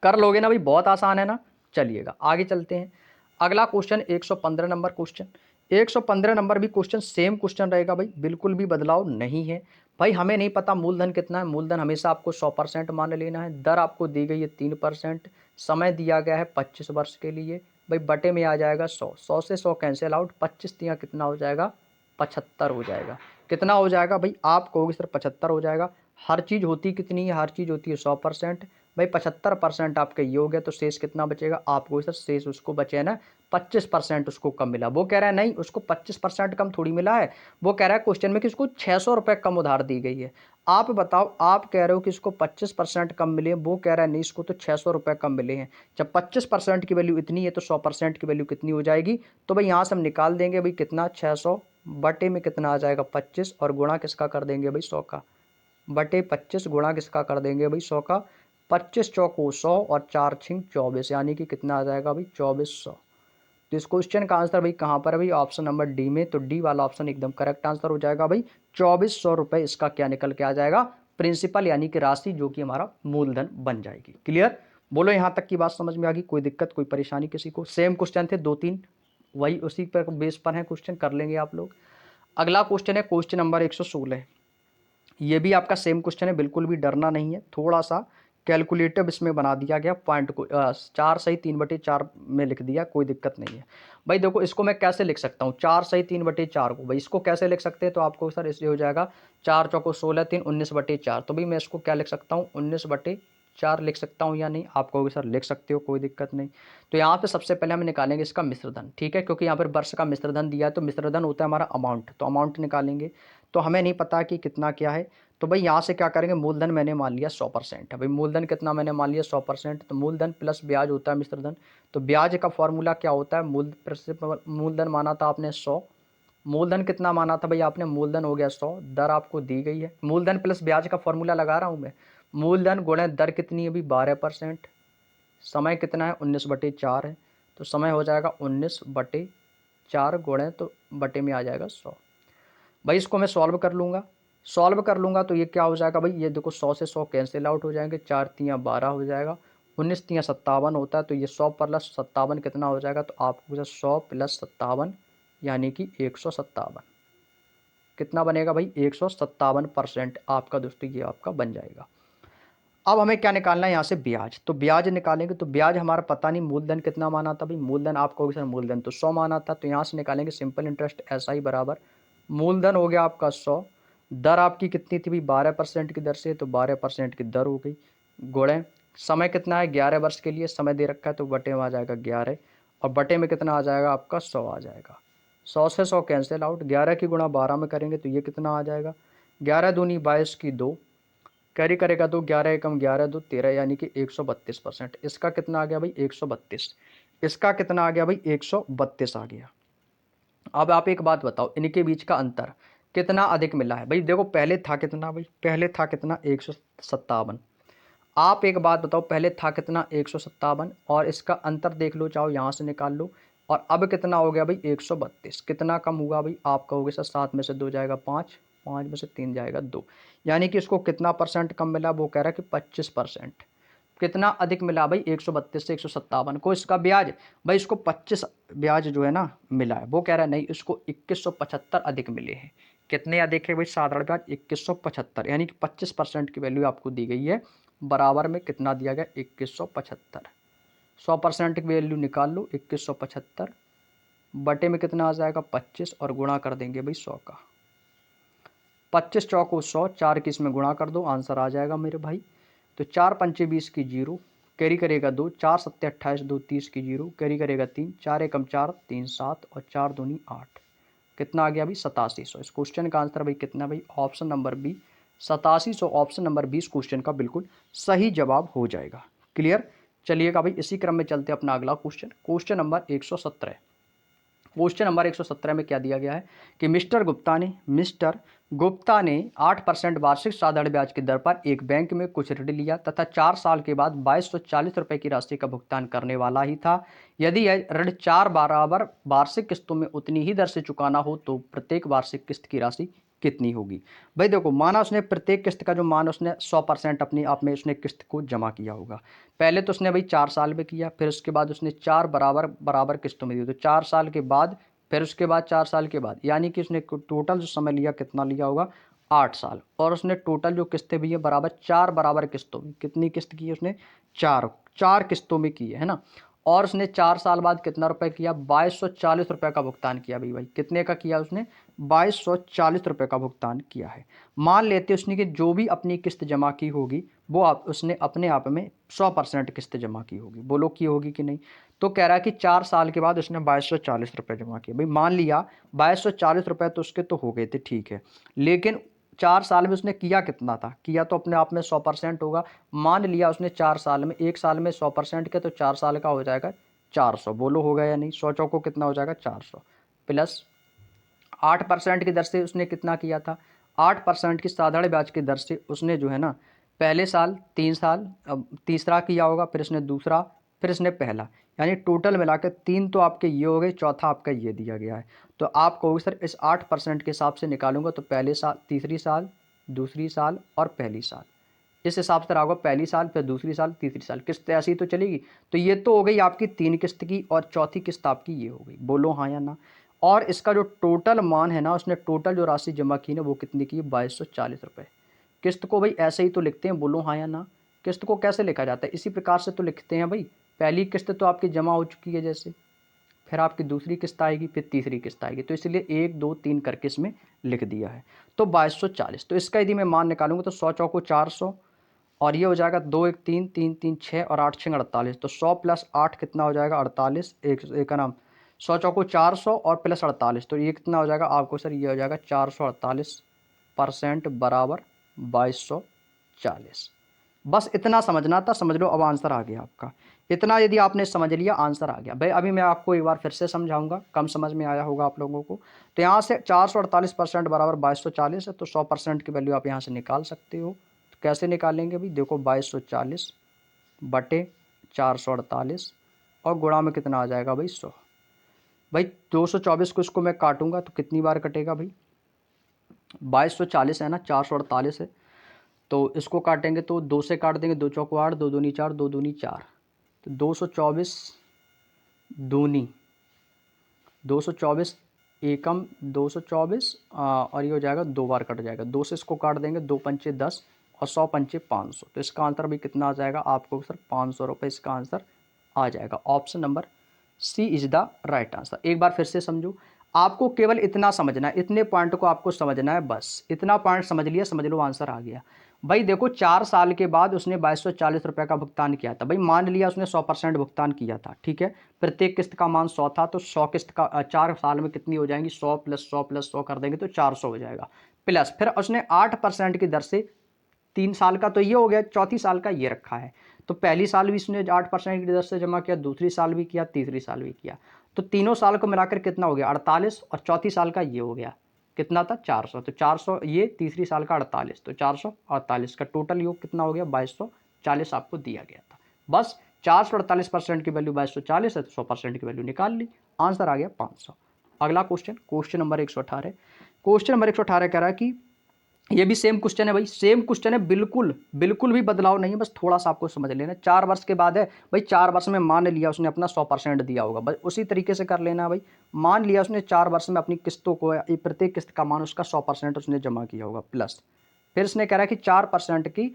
कर लोगे ना भाई, बहुत आसान है ना। चलिएगा आगे चलते हैं। अगला क्वेश्चन 115 नंबर क्वेश्चन। 115 नंबर भी क्वेश्चन सेम क्वेश्चन रहेगा भाई, बिल्कुल भी बदलाव नहीं है। भाई हमें नहीं पता मूलधन कितना है, मूलधन हमेशा आपको 100% मान लेना है। दर आपको दी गई है 3%, समय दिया गया है 25 वर्ष के लिए। भाई बटे में आ जाएगा 100, 100 से 100 कैंसिल आउट, 25 दिया कितना हो जाएगा 75 हो जाएगा। कितना हो जाएगा भाई, आप कहोगे सर 75 हो जाएगा। हर चीज़ होती कितनी है, हर चीज़ होती है 100%। भाई 75% आपका ये हो गया, तो शेष कितना बचेगा आपको सर, शेष उसको बचे ना 25% उसको कम मिला। वो कह रहा है नहीं उसको 25% कम थोड़ी मिला है, वो कह रहा है क्वेश्चन में कि उसको 600 रुपये कम उधार दी गई है। आप बताओ, आप कह रहे हो कि इसको 25% कम मिले, वो कह रहा है नहीं इसको तो 600 रुपये कम मिले हैं। जब 25% की वैल्यू इतनी है तो 100% की वैल्यू कितनी हो जाएगी। तो भाई यहाँ से हम निकाल देंगे भाई कितना 600 बटे में कितना आ जाएगा 25, और गुणा किसका कर देंगे भाई 100 का, बटे 25 गुणा किसका कर देंगे भाई 100 का। 25 चौको 100 और 4 छिंग 24, यानी कि कितना आ जाएगा भाई 2400। तो इस क्वेश्चन का आंसर भाई कहाँ पर है भाई, ऑप्शन नंबर डी में। तो डी वाला ऑप्शन एकदम करेक्ट आंसर हो जाएगा भाई। 2400 रुपये इसका क्या निकल के आ जाएगा, प्रिंसिपल यानी कि राशि, जो कि हमारा मूलधन बन जाएगी। क्लियर। बोलो यहाँ तक की बात समझ में आ गई, कोई दिक्कत कोई परेशानी किसी को। सेम क्वेश्चन थे 2-3, वही उसी पर बेस पर है क्वेश्चन, कर लेंगे आप लोग। अगला क्वेश्चन है क्वेश्चन नंबर 116। ये भी आपका सेम क्वेश्चन है, बिल्कुल भी डरना नहीं है। थोड़ा सा कैलकुलेटिव इसमें बना दिया गया, पॉइंट को 4 सही 3/4 में लिख दिया, कोई दिक्कत नहीं है भाई। देखो इसको मैं कैसे लिख सकता हूँ 4 सही 3/4 को, भाई इसको कैसे लिख सकते हैं, तो आपको सर इसलिए हो जाएगा 4 चौको 16 3 19/4। तो भाई मैं इसको क्या लिख सकता हूँ 19/4 लिख सकता हूँ या नहीं, आप कहोगे सर लिख सकते हो कोई दिक्कत नहीं। तो यहाँ पे सबसे पहले हम निकालेंगे इसका मिश्रधन, ठीक है, क्योंकि यहाँ पर वर्ष का मिश्रधन दिया है, तो मिश्रधन होता है हमारा अमाउंट, तो अमाउंट निकालेंगे। तो हमें नहीं पता कि कितना क्या है, तो भाई यहाँ से क्या करेंगे, मूलधन मैंने मान लिया 100% है। भाई मूलधन कितना मैंने मान लिया 100%, तो मूलधन प्लस ब्याज होता है मिश्रधन। तो ब्याज का फॉर्मूला क्या होता है, मूलधन माना था आपने 100, मूलधन कितना माना था भाई आपने, मूलधन हो गया 100, दर आपको दी गई है। मूलधन प्लस ब्याज का फॉर्मूला लगा रहा हूँ मैं, मूलधन गुणे दर कितनी है भाई 12%, समय कितना है 19/4 है, तो समय हो जाएगा 19/4 गुणे तो बटे में आ जाएगा 100। भाई इसको मैं सॉल्व कर लूँगा, सॉल्व कर लूँगा तो ये क्या हो जाएगा भाई, ये देखो 100 से 100 कैंसिल आउट हो जाएंगे, 4 तियाँ 12 हो जाएगा, 19 तियाँ 57 होता है, तो ये 100 प्लस 57 कितना हो जाएगा, तो आपको 100 प्लस 57 यानी कि 157 कितना बनेगा भाई 157% आपका दोस्तों ये आपका बन जाएगा। अब हमें क्या निकालना है यहाँ से ब्याज, तो ब्याज निकालेंगे। तो ब्याज हमारा पता नहीं, मूलधन कितना माना था भाई, मूलधन आप कहोगे सर मूलधन तो 100 माना था, तो यहाँ से निकालेंगे सिंपल इंटरेस्ट ऐसा ही बराबर, मूलधन हो गया आपका 100, दर आपकी कितनी थी भाई 12% की दर से, तो 12% की दर हो गई, गुणे समय कितना है 11 वर्ष के लिए समय दे रखा है, तो बटे में आ जाएगा 11, और बटे में कितना आ जाएगा आपका 100 आ जाएगा। 100 से 100 कैंसिल आउट, 11 की गुणा 12 में करेंगे तो ये कितना आ जाएगा, 11 दूनी 22 की 2, कैरी करेगा तो 11 एकम 11 2 13, यानी कि 132%। इसका कितना आ गया भाई 132, इसका कितना आ गया भाई 132 आ गया। अब आप एक बात बताओ, इनके बीच का अंतर कितना अधिक मिला है। भाई देखो पहले था कितना, भाई पहले था कितना 157। आप एक बात बताओ, पहले था कितना 157 और इसका अंतर देख लो, चाहो यहाँ से निकाल लो। और अब कितना हो गया भाई 132। कितना कम हुआ भाई, आप कहोगे सर 7 में से 2 जाएगा 5, 5 में से 3 जाएगा 2, यानी कि इसको कितना परसेंट कम मिला, वो कह रहा है कि 25%। कितना अधिक मिला भाई 132 से 157 को इसका ब्याज। भाई इसको 25 ब्याज जो है ना मिला है, वो कह रहा है नहीं इसको 2175 अधिक मिले हैं। कितने अधिक है भाई, साधारण ब्याज 2175, यानी कि 25% की वैल्यू आपको दी गई है। बराबर में कितना दिया गया 2175। 100% की वैल्यू निकाल लो, 2175 बटे में कितना आ जाएगा 25 और गुणा कर देंगे भाई 100 का। 25 चौको 100, 4 की इसमें गुणा कर दो, आंसर आ जाएगा मेरे भाई। तो 4 पंचे 20 की जीरो, कैरी करेगा 2, 4 सत्ते 28, 2 30 की जीरो, कैरी करेगा 3, 4 एकम 4, 3 7 और 4 दूनी 8। कितना आ गया भाई 8700। इस क्वेश्चन का आंसर भाई कितना भाई, option number B 8700। Option number 20 question का बिल्कुल सही जवाब हो जाएगा। क्लियर। चलिएगा भाई इसी क्रम में चलते अपना अगला question, question number 117। Question number 117 में क्या दिया गया है कि मिस्टर गुप्ता ने 8% वार्षिक साधारण ब्याज की दर पर एक बैंक में कुछ ऋण लिया तथा 4 साल के बाद 2240 रुपए की राशि का भुगतान करने वाला ही था। यदि यह ऋण 4 बराबर वार्षिक किस्तों में उतनी ही दर से चुकाना हो तो प्रत्येक वार्षिक किस्त की राशि कितनी होगी। भाई देखो, माना उसने प्रत्येक किस्त का जो मान उसने 100% अपने आप में उसने किस्त को जमा किया होगा। पहले तो उसने भाई 4 साल में किया, फिर उसके बाद उसने 4 बराबर बराबर किस्तों में दी, तो 4 साल के बाद, फिर उसके बाद 4 साल के बाद, यानी कि उसने टोटल जो समय लिया कितना लिया होगा 8 साल। और उसने टोटल जो किस्तें भी है बराबर 4 बराबर किस्तों में, कितनी किस्त की है उसने 4, 4 किस्तों में की है ना। और उसने 4 साल बाद कितना रुपए किया 2240 रुपए का भुगतान किया। भाई कितने का किया उसने 2240 रुपए का भुगतान किया है। मान लेते उसने कि जो भी अपनी किस्त जमा की होगी वो उसने अपने आप में 100% किस्त जमा की होगी। बोलो की होगी कि नहीं। तो कह रहा है कि 4 साल के बाद उसने 2240 रुपये जमा किए। भाई मान लिया 2240 रुपये तो उसके तो हो गए थे, ठीक है, लेकिन 4 साल में उसने किया कितना था, किया तो अपने आप में 100% होगा। मान लिया उसने 4 साल में, एक साल में 100% के, तो 4 साल का हो जाएगा 400। बोलो होगा या नहीं, 100 चौको कितना हो जाएगा 400 प्लस 8% की दर से उसने कितना किया था, 8% की साधारण ब्याज की दर से उसने जो है ना पहले साल 3 साल, अब तीसरा किया होगा, फिर इसने दूसरा, फिर इसने पहला, यानी टोटल मिला के 3 तो आपके ये हो गए, चौथा आपका ये दिया गया है। तो आप कहोगे सर इस 8% के हिसाब से निकालूंगा तो पहले साल, तीसरी साल, दूसरी साल और पहली साल, इस हिसाब से रहा होगा पहली साल, फिर दूसरी साल, तीसरी साल, किस्त ऐसी तो चलेगी। तो ये तो हो गई आपकी 3 किस्त की और चौथी किस्त आपकी ये हो गई। बोलो हाँ या ना। और इसका जो टोटल मान है ना, उसने टोटल जो राशि जमा की ना वो कितनी की 2240 रुपये। किस्त को भाई ऐसे ही तो लिखते हैं, बोलो हाँ या ना। किस्त को कैसे लिखा जाता है, इसी प्रकार से तो लिखते हैं भाई। पहली किस्त तो आपकी जमा हो चुकी है जैसे, फिर आपकी दूसरी किस्त आएगी, फिर तीसरी किस्त आएगी, तो इसलिए 1 2 3 करके इसमें लिख दिया है। तो 2240, तो इसका यदि मैं मान निकालूंगा तो 100 चौको 400 और ये हो जाएगा 2 1 3 3 3 6 और 8 6 48। तो 100 प्लस 8 कितना हो जाएगा 48, एक का नाम 100 चौको 400 और प्लस 48, तो ये कितना हो जाएगा आपको सर, ये हो जाएगा 448% बराबर 2240। बस इतना समझना था, समझ लो, अब आंसर आ गया आपका। इतना यदि आपने समझ लिया आंसर आ गया। भाई अभी मैं आपको एक बार फिर से समझाऊंगा, कम समझ में आया होगा आप लोगों को। तो यहाँ से 448% बराबर 2240 है, तो 100% की वैल्यू आप यहाँ से निकाल सकते हो। तो कैसे निकालेंगे भाई, देखो 2240 बटे 448 और गुणा में कितना आ जाएगा भाई 100। भाई 224 को इसको मैं काटूंगा तो कितनी बार कटेगा भाई, 2240 है ना, 448 है, तो इसको काटेंगे तो 2 से काट देंगे, 2 चौको 8, 2 दूनी 4, 2 दूनी 4, तो 224 दूनी 224 एकम 224 और ये हो जाएगा 2 बार कट जाएगा, 2 से इसको काट देंगे, 2 पंचे 10 और 100 पंचे 500, तो इसका आंसर भी कितना आ जाएगा आपको सर 500 रुपये इसका आंसर आ जाएगा। Option number C is the right answer. एक बार फिर से समझो, आपको केवल इतना समझना है, इतने पॉइंट को आपको समझना है, बस इतना पॉइंट समझ लिया, समझ लो आंसर आ गया। भाई देखो 4 साल के बाद उसने 2240 रुपये का भुगतान किया था। भाई मान लिया उसने 100% भुगतान किया था, ठीक है, प्रत्येक किस्त का मान 100 था, तो 100 किस्त का 4 साल में कितनी हो जाएंगी, 100 प्लस 100 प्लस 100 कर देंगे तो 400 हो जाएगा। प्लस फिर उसने 8% की दर से 3 साल का तो ये हो गया, चौथी साल का ये रखा है। तो पहली साल भी इसने 8% की दर से जमा किया, दूसरी साल भी किया, तीसरी साल भी किया। तो तीनों साल को मिलाकर कितना हो गया 48, और चौथी साल का ये हो गया कितना था 400, तो 400 ये तीसरी साल का 48, तो 448 का टोटल योग कितना हो गया 2240 आपको दिया गया था। बस 448% की वैल्यू 2240 है, तो 100% की वैल्यू निकाल ली, आंसर आ गया 500। अगला question, question number 118। Question number 118 कह रहा है कि ये भी सेम क्वेश्चन है भाई, सेम क्वेश्चन है, बिल्कुल बिल्कुल भी बदलाव नहीं है, बस थोड़ा सा आपको समझ लेना। 4 वर्ष के बाद है भाई, 4 वर्ष में मान लिया उसने अपना 100% दिया होगा, बस उसी तरीके से कर लेना भाई। मान लिया उसने 4 वर्ष में अपनी किस्तों को, प्रत्येक किस्त का मान उसका 100% उसने जमा किया होगा प्लस, फिर इसने कह रहा है कि 4% की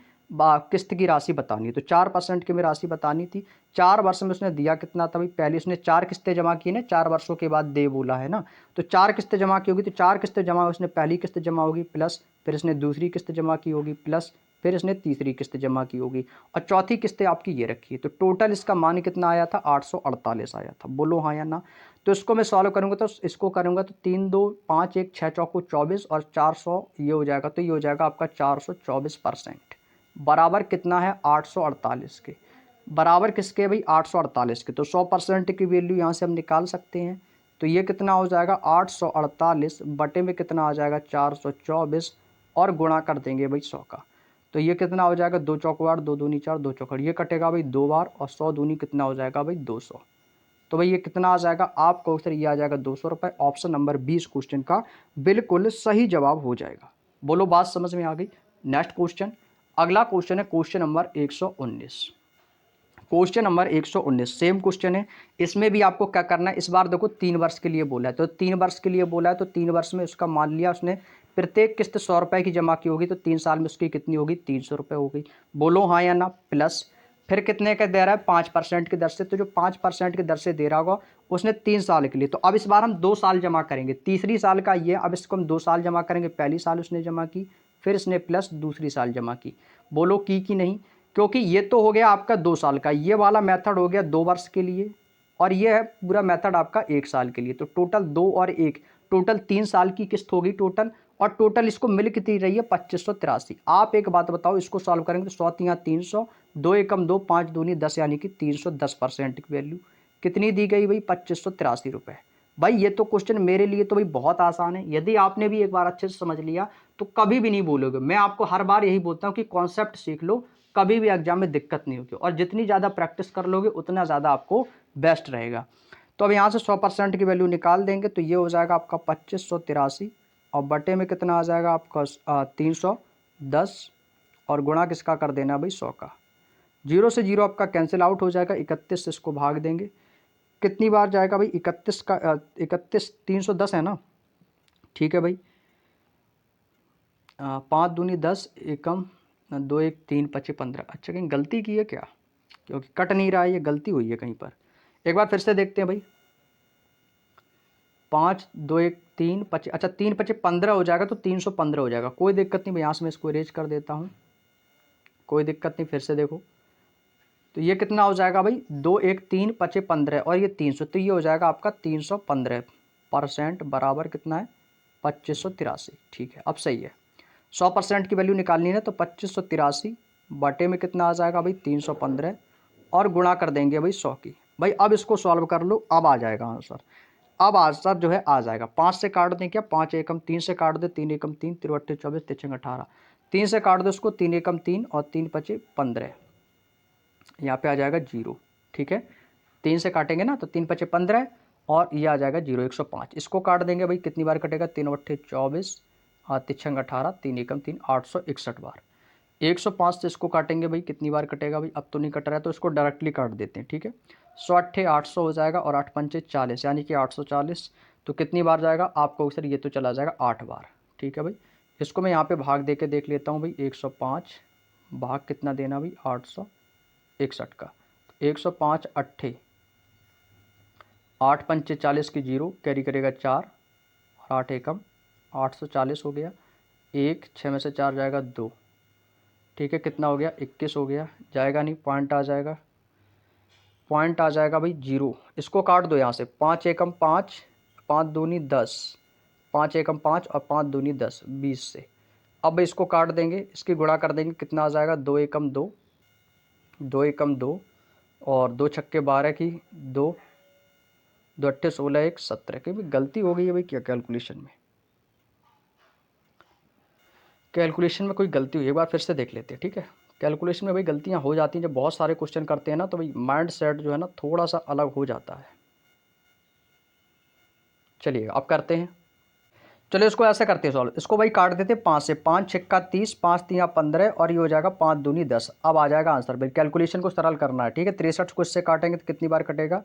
किस्त की राशि बतानी है, तो 4% की में राशि बतानी थी। 4 वर्ष में उसने दिया कितना था भाई, पहले उसने 4 किस्तें जमा की ना, 4 वर्षों के बाद दे बोला है ना, तो 4 किस्तें जमा की होगी, तो 4 किस्तें जमा, उसने पहली किस्त जमा होगी प्लस, फिर इसने दूसरी किस्त जमा की होगी प्लस, फिर इसने तीसरी किस्त जमा की होगी, और चौथी किस्तें आपकी ये रखी है, तो टोटल इसका मान कितना आया था 848 आया था। बोलो हाँ या ना। तो इसको मैं सॉल्व करूंगा, तो इसको करूंगा तो 3 2 5 1 6 चौको 24 और 400 ये हो जाएगा, तो ये हो जाएगा आपका 424%, बराबर कितना है 848 के, बराबर किसके भाई 848 के, तो 100% की वैल्यू यहाँ से हम निकाल सकते हैं। तो ये कितना हो जाएगा 848 बटे में कितना आ जाएगा 424, और गुणा कर देंगे भाई 100 का, तो ये कितना हो जाएगा 2 चौक 8 2 दूनी 4 2 चौक 8, ये कटेगा भाई 2 बार, और 100 दूनी कितना हो जाएगा भाई 200, तो भाई ये कितना आ जाएगा आपको उत्तर, ये आ जाएगा 200 रुपये। ऑप्शन नंबर 20 क्वेश्चन का बिल्कुल सही जवाब हो जाएगा। बोलो बात समझ में आ गई। नेक्स्ट क्वेश्चन, अगला क्वेश्चन है question number 119। Question number 119 same question है, इसमें भी आपको क्या करना है, इस बार देखो 3 वर्ष के लिए बोला है, तो 3 वर्ष के लिए बोला है, तो 3 वर्ष में उसका मान लिया उसने प्रत्येक किस्त 100 रुपये की जमा की होगी, तो 3 साल में उसकी कितनी होगी 300 रुपये होगी। बोलो हाँ या ना। प्लस फिर कितने का दे रहा है 5% की दर से, तो जो 5% की दर से दे रहा होगा उसने 3 साल के लिए, तो अब इस बार हम 2 साल जमा करेंगे, तीसरी साल का ये, अब इसको हम 2 साल जमा करेंगे, पहली साल उसने जमा की, फिर इसने प्लस दूसरी साल जमा की। बोलो की नहीं, क्योंकि ये तो हो गया आपका 2 साल का, ये वाला मेथड हो गया 2 वर्ष के लिए, और ये है पूरा मेथड आपका 1 साल के लिए, तो टोटल 2 और 1 टोटल 3 साल की किस्त होगी टोटल, और टोटल इसको मिल कितनी रही है 2583। आप एक बात बताओ, इसको सॉल्व करेंगे तो 100 3 300, 2 एकम 2 5 दूनी 10, यानी कि 310% की वैल्यू कितनी दी गई भाई 2583 रुपये। भाई ये तो क्वेश्चन मेरे लिए तो भाई बहुत आसान है, यदि आपने भी एक बार अच्छे से समझ लिया तो कभी भी नहीं बोलोगे। मैं आपको हर बार यही बोलता हूँ कि कॉन्सेप्ट सीख लो, कभी भी एग्जाम में दिक्कत नहीं होगी, और जितनी ज़्यादा प्रैक्टिस कर लोगे उतना ज़्यादा आपको बेस्ट रहेगा। तो अब यहाँ से 100% की वैल्यू निकाल देंगे, तो ये हो जाएगा आपका 2583, और बटे में कितना आ जाएगा आपका 310, और गुणा किसका कर देना भाई 100 का। 0 से 0 आपका कैंसिल आउट हो जाएगा, 31 से इसको भाग देंगे, कितनी बार जाएगा भाई 31 का 31 310 है ना, ठीक है भाई। 5 दूनी 10 एकम 2 1 3 25 15। अच्छा कहीं गलती की है क्या, क्योंकि कट नहीं रहा है, ये गलती हुई है कहीं पर। एक बार फिर से देखते हैं भाई, 5 2 1 3 25, अच्छा 3 25 15 हो जाएगा, तो 315 हो जाएगा, कोई दिक्कत नहीं भाई, यहाँ से मैं इसको इरेज कर देता हूँ, कोई दिक्कत नहीं। फिर से देखो, तो ये कितना हो जाएगा भाई 2 1 3 25 15, और ये 300, तो ये हो जाएगा आपका 315% बराबर कितना है 2583। ठीक है, अब सही है। 100% की वैल्यू निकालनी है, तो 2583 बटे में कितना आ जाएगा भाई 315, और गुणा कर देंगे भाई 100 की। भाई अब इसको सॉल्व कर लो, अब आ जाएगा आंसर, अब आंसर जो है आ जाएगा। 5 से काट दें क्या, 5 एकम 3 से काट दे, 3 एकम 3 3 24 3 18, 3 से काट दो इसको, 3 एकम 3 और 3 25 15, यहाँ पे आ जाएगा 0। ठीक है, 3 से काटेंगे ना, तो 3 25 15, और ये आ जाएगा 0 105। इसको काट देंगे भाई, कितनी बार कटेगा 3 अट्ठे 24 और 3 18 3 एकम 3 861 बार। 105 से इसको काटेंगे भाई, कितनी बार कटेगा भाई, अब तो नहीं कट रहा है, तो इसको डायरेक्टली काट देते हैं। ठीक है, 100 अट्ठे 800 हो जाएगा, और 8 पंचे 40, यानी कि 840, तो कितनी बार जाएगा आपको सर, ये तो चला जाएगा 8 बार। ठीक है भाई, इसको मैं यहाँ पे भाग दे के देख लेता हूँ भाई, 105 भाग कितना देना भाई 861 का, 105 अट्ठे 8 पंचे 40 की 0 कैरी करेगा 4, और 8 एकम 840 हो गया, 1 6 में से 4 जाएगा 2। ठीक है, कितना हो गया 21 हो गया, जाएगा नहीं, पॉइंट आ जाएगा, पॉइंट आ जाएगा भाई 0। इसको काट दो यहाँ से, 5 एकम 5 5 दूनी 10, 5 एकम 5 और 5 दूनी 10 20 से। अब इसको काट देंगे, इसकी गुणा कर देंगे, कितना आ जाएगा 2 एकम 2 2 एकम 2, और 2 छक्के 12 की 2 2 8 16 1 17 की भी गलती हो गई है भाई, क्या कैलकुलेशन में कोई गलती हुई है, एक बार फिर से देख लेते हैं, ठीक है। कैलकुलेशन में भाई गलतियां हो जाती हैं जब बहुत सारे क्वेश्चन करते हैं ना, तो भाई माइंड सेट जो है ना थोड़ा सा अलग हो जाता है। चलिए अब करते हैं। चलो इसको ऐसे करते हैं सॉल्व, इसको भाई काट देते हैं 5 से, 5 छक्का 30, 5 तिया 15 और ये हो जाएगा 5 दूनी 10। अब आ जाएगा आंसर भाई, कैलकुलेशन को सरल करना है, ठीक है। 63 को इससे काटेंगे तो कितनी बार कटेगा,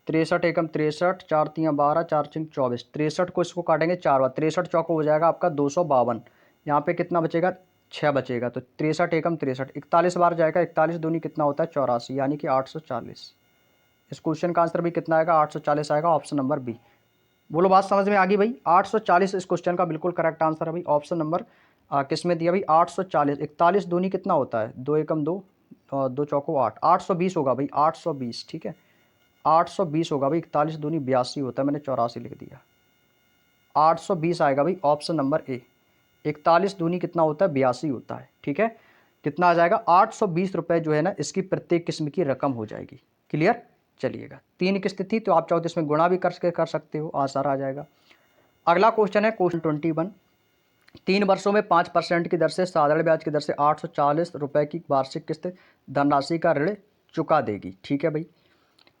63 एकम 63, 4 तिया 12, 4 छिंग 24। 63 को इसको काटेंगे 4 बार, 63 चौको हो जाएगा आपका 252। यहाँ पे कितना बचेगा, 6 बचेगा, तो 63 एकम 63, 41 बार जाएगा, 41 दूनी कितना होता है 84, यानी कि 840। इस क्वेश्चन का आंसर भी कितना आएगा, 840 आएगा, ऑप्शन नंबर बी। बोलो बात समझ में आ गई भाई। 840 इस क्वेश्चन का बिल्कुल करेक्ट आंसर है भाई, ऑप्शन नंबर किस में दिया भाई, 840। 41 दूनी कितना होता है, 2 एकम 2, 2 चौको 8, 820 होगा भाई, 820, ठीक है। 820 होगा भाई, 41 दूनी 82 होता है, मैंने 84 लिख दिया। 820 आएगा भाई, ऑप्शन नंबर ए। 41 दूनी कितना होता है, 82 होता है, ठीक है। कितना आ जाएगा, 820 रुपये जो है ना इसकी प्रत्येक किस्म की रकम हो जाएगी। क्लियर। चलिएगा 3 किस्त थी तो आप चाहो तो इसमें गुणा भी कर सकते हो, आंसर आ जाएगा। अगला क्वेश्चन है क्वेश्चन 21। 3 वर्षों में 5% की दर से साधारण ब्याज की दर से 840 रुपये की वार्षिक किस्त धनराशि का ऋण चुका देगी, ठीक है भाई।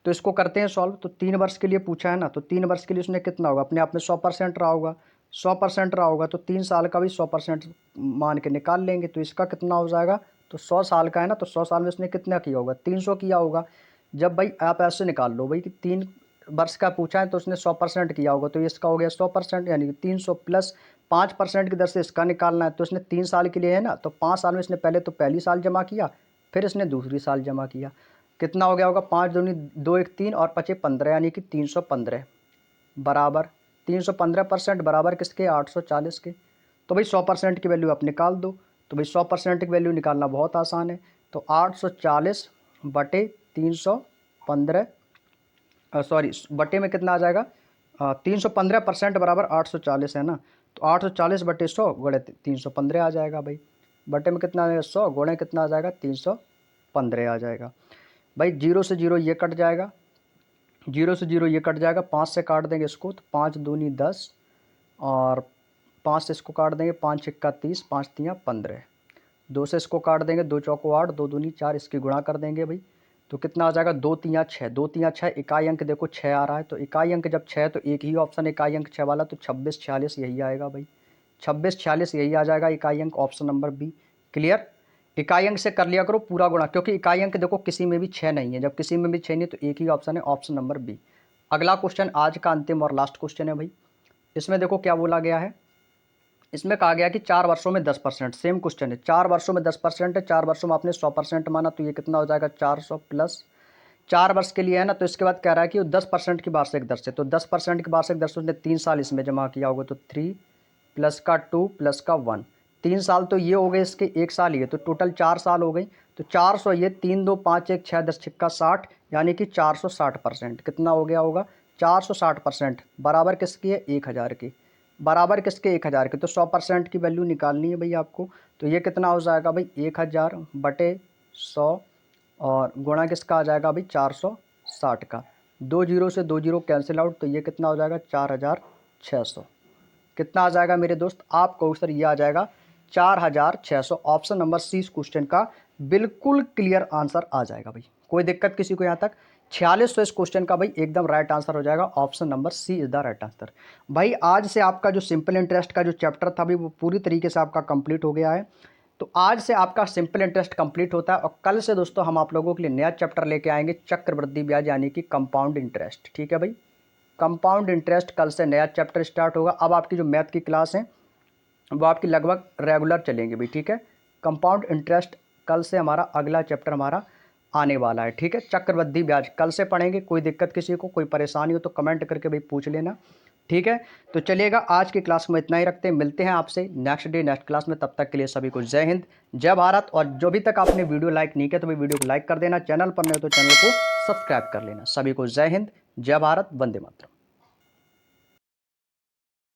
तो इसको करते हैं सॉल्व। तो 3 वर्ष के लिए पूछा है ना, तो 3 वर्ष के लिए उसने कितना होगा, अपने आप में 100% रहा होगा, 100% रहा होगा, तो 3 साल का भी 100% मान के निकाल लेंगे। तो इसका कितना हो जाएगा, तो 100 साल का है ना, तो 100 साल में उसने कितना किया होगा, 300 किया होगा। जब भाई आप ऐसे निकाल लो भाई कि 3 वर्ष का पूछा है तो उसने 100% किया होगा, तो इसका हो गया 100%, यानी कि 300 प्लस 5% की दर से इसका निकालना है। तो इसने 3 साल के लिए है ना, तो 5 साल में इसने पहले तो पहली साल जमा किया, फिर इसने दूसरी साल जमा किया। कितना हो गया होगा, 5 दूनी 2 1 3 और 5 15, यानी कि 315 बराबर 315% बराबर किसके, 840 के। तो भाई 100% की वैल्यू आप निकाल दो। तो भाई 100% की वैल्यू निकालना बहुत आसान है। तो 840 बटे 315, सॉरी बटे में कितना आ जाएगा, 315% बराबर 840 है ना, तो 840 बटे 100 गुणे 315 आ जाएगा भाई। बटे में कितना आ जाएगा, 100 गुणे कितना आ जाएगा, 315 आ जाएगा भाई। 0 से 0 ये कट जाएगा, 0 से 0 ये कट जाएगा, 5 से काट देंगे इसको तो 5 दूनी 10 और 5 से इसको काट देंगे, 5 छक्का 30, 5 तियाँ 15, 2 से इसको काट देंगे, 2 चौको 8, 2 दूनी 4, इसकी गुणा कर देंगे भाई। तो कितना आ जाएगा, 2 तियाँ 6, 2 तियाँ 6, इकाई अंक देखो 6 आ रहा है, तो इकाई अंक जब 6 तो एक ही ऑप्शन इकाई अंक 6 वाला, तो 26 46 यही आएगा भाई, 26 46 यही आ जाएगा इकाई अंक, ऑप्शन नंबर बी। क्लियर। इकाई अंक से कर लिया करो पूरा गुणा, क्योंकि इकाई अंक देखो किसी में भी 6 नहीं है, जब किसी में भी 6 नहीं तो एक ही ऑप्शन है, ऑप्शन नंबर बी। अगला क्वेश्चन आज का अंतिम और लास्ट क्वेश्चन है भाई। इसमें देखो क्या बोला गया है, इसमें कहा गया कि 4 वर्षों में 10%, सेम क्वेश्चन है, 4 वर्षों में 10% है, 4 वर्षों में आपने 100% माना, तो ये कितना हो जाएगा, 400 प्लस 4 वर्ष के लिए है ना। तो इसके बाद कह रहा है कि वो 10% की वार्षिक दर से, तो 10% की वार्षिक दर से उसने 3 साल इसमें जमा किया होगा, तो 3 प्लस का 2 प्लस का 1, 3 साल तो ये हो गए इसके, 1 साल ये, तो टोटल 4 साल हो गई। तो 400 ये 3 2 5 1 6 10 छिक्का 60, यानी कि 460%। कितना हो गया होगा, 460% बराबर किसकी है, 1000 की, बराबर किसके, 1000 के। तो 100% की वैल्यू निकालनी है भाई आपको। तो ये कितना हो जाएगा भाई, 1000 बटे 100 और गुणा किसका आ जाएगा भाई, 460 का। 2 जीरो से 2 जीरो कैंसिल आउट, तो ये कितना हो जाएगा, 4600। कितना आ जाएगा मेरे दोस्त, आपको सर ये आ जाएगा 4600। ऑप्शन नंबर सी इस क्वेश्चन का बिल्कुल क्लियर आंसर आ जाएगा भाई। कोई दिक्कत किसी को यहाँ तक, 4600 इस क्वेश्चन का भाई एकदम राइट आंसर हो जाएगा, option number C is the right answer. भाई आज से आपका जो सिंपल इंटरेस्ट का जो चैप्टर था भाई वो पूरी तरीके से आपका कंप्लीट हो गया है। तो आज से आपका सिंपल इंटरेस्ट कंप्लीट होता है और कल से दोस्तों हम आप लोगों के लिए नया चैप्टर लेके आएंगे, चक्रवृद्धि ब्याज यानी कि कंपाउंड इंटरेस्ट, ठीक है भाई। कंपाउंड इंटरेस्ट कल से नया चैप्टर स्टार्ट होगा। अब आपकी जो मैथ की क्लास है वो आपकी लगभग रेगुलर चलेंगी भी, ठीक है। कंपाउंड इंटरेस्ट कल से हमारा अगला चैप्टर हमारा आने वाला है, ठीक है। चक्रवृद्धि ब्याज कल से पढ़ेंगे। कोई दिक्कत किसी को, कोई परेशानी हो तो कमेंट करके भाई पूछ लेना, ठीक है। तो चलिएगा आज की क्लास में इतना ही रखते हैं, मिलते हैं आपसे नेक्स्ट डे नेक्स्ट क्लास में। तब तक के लिए सभी को जय हिंद जय भारत। और जो भी तक आपने वीडियो लाइक नहीं किया तो भाई वीडियो को लाइक कर देना, चैनल पर नहीं हो तो चैनल को सब्सक्राइब कर लेना। सभी को जय हिंद जय भारत, वंदे मातरम।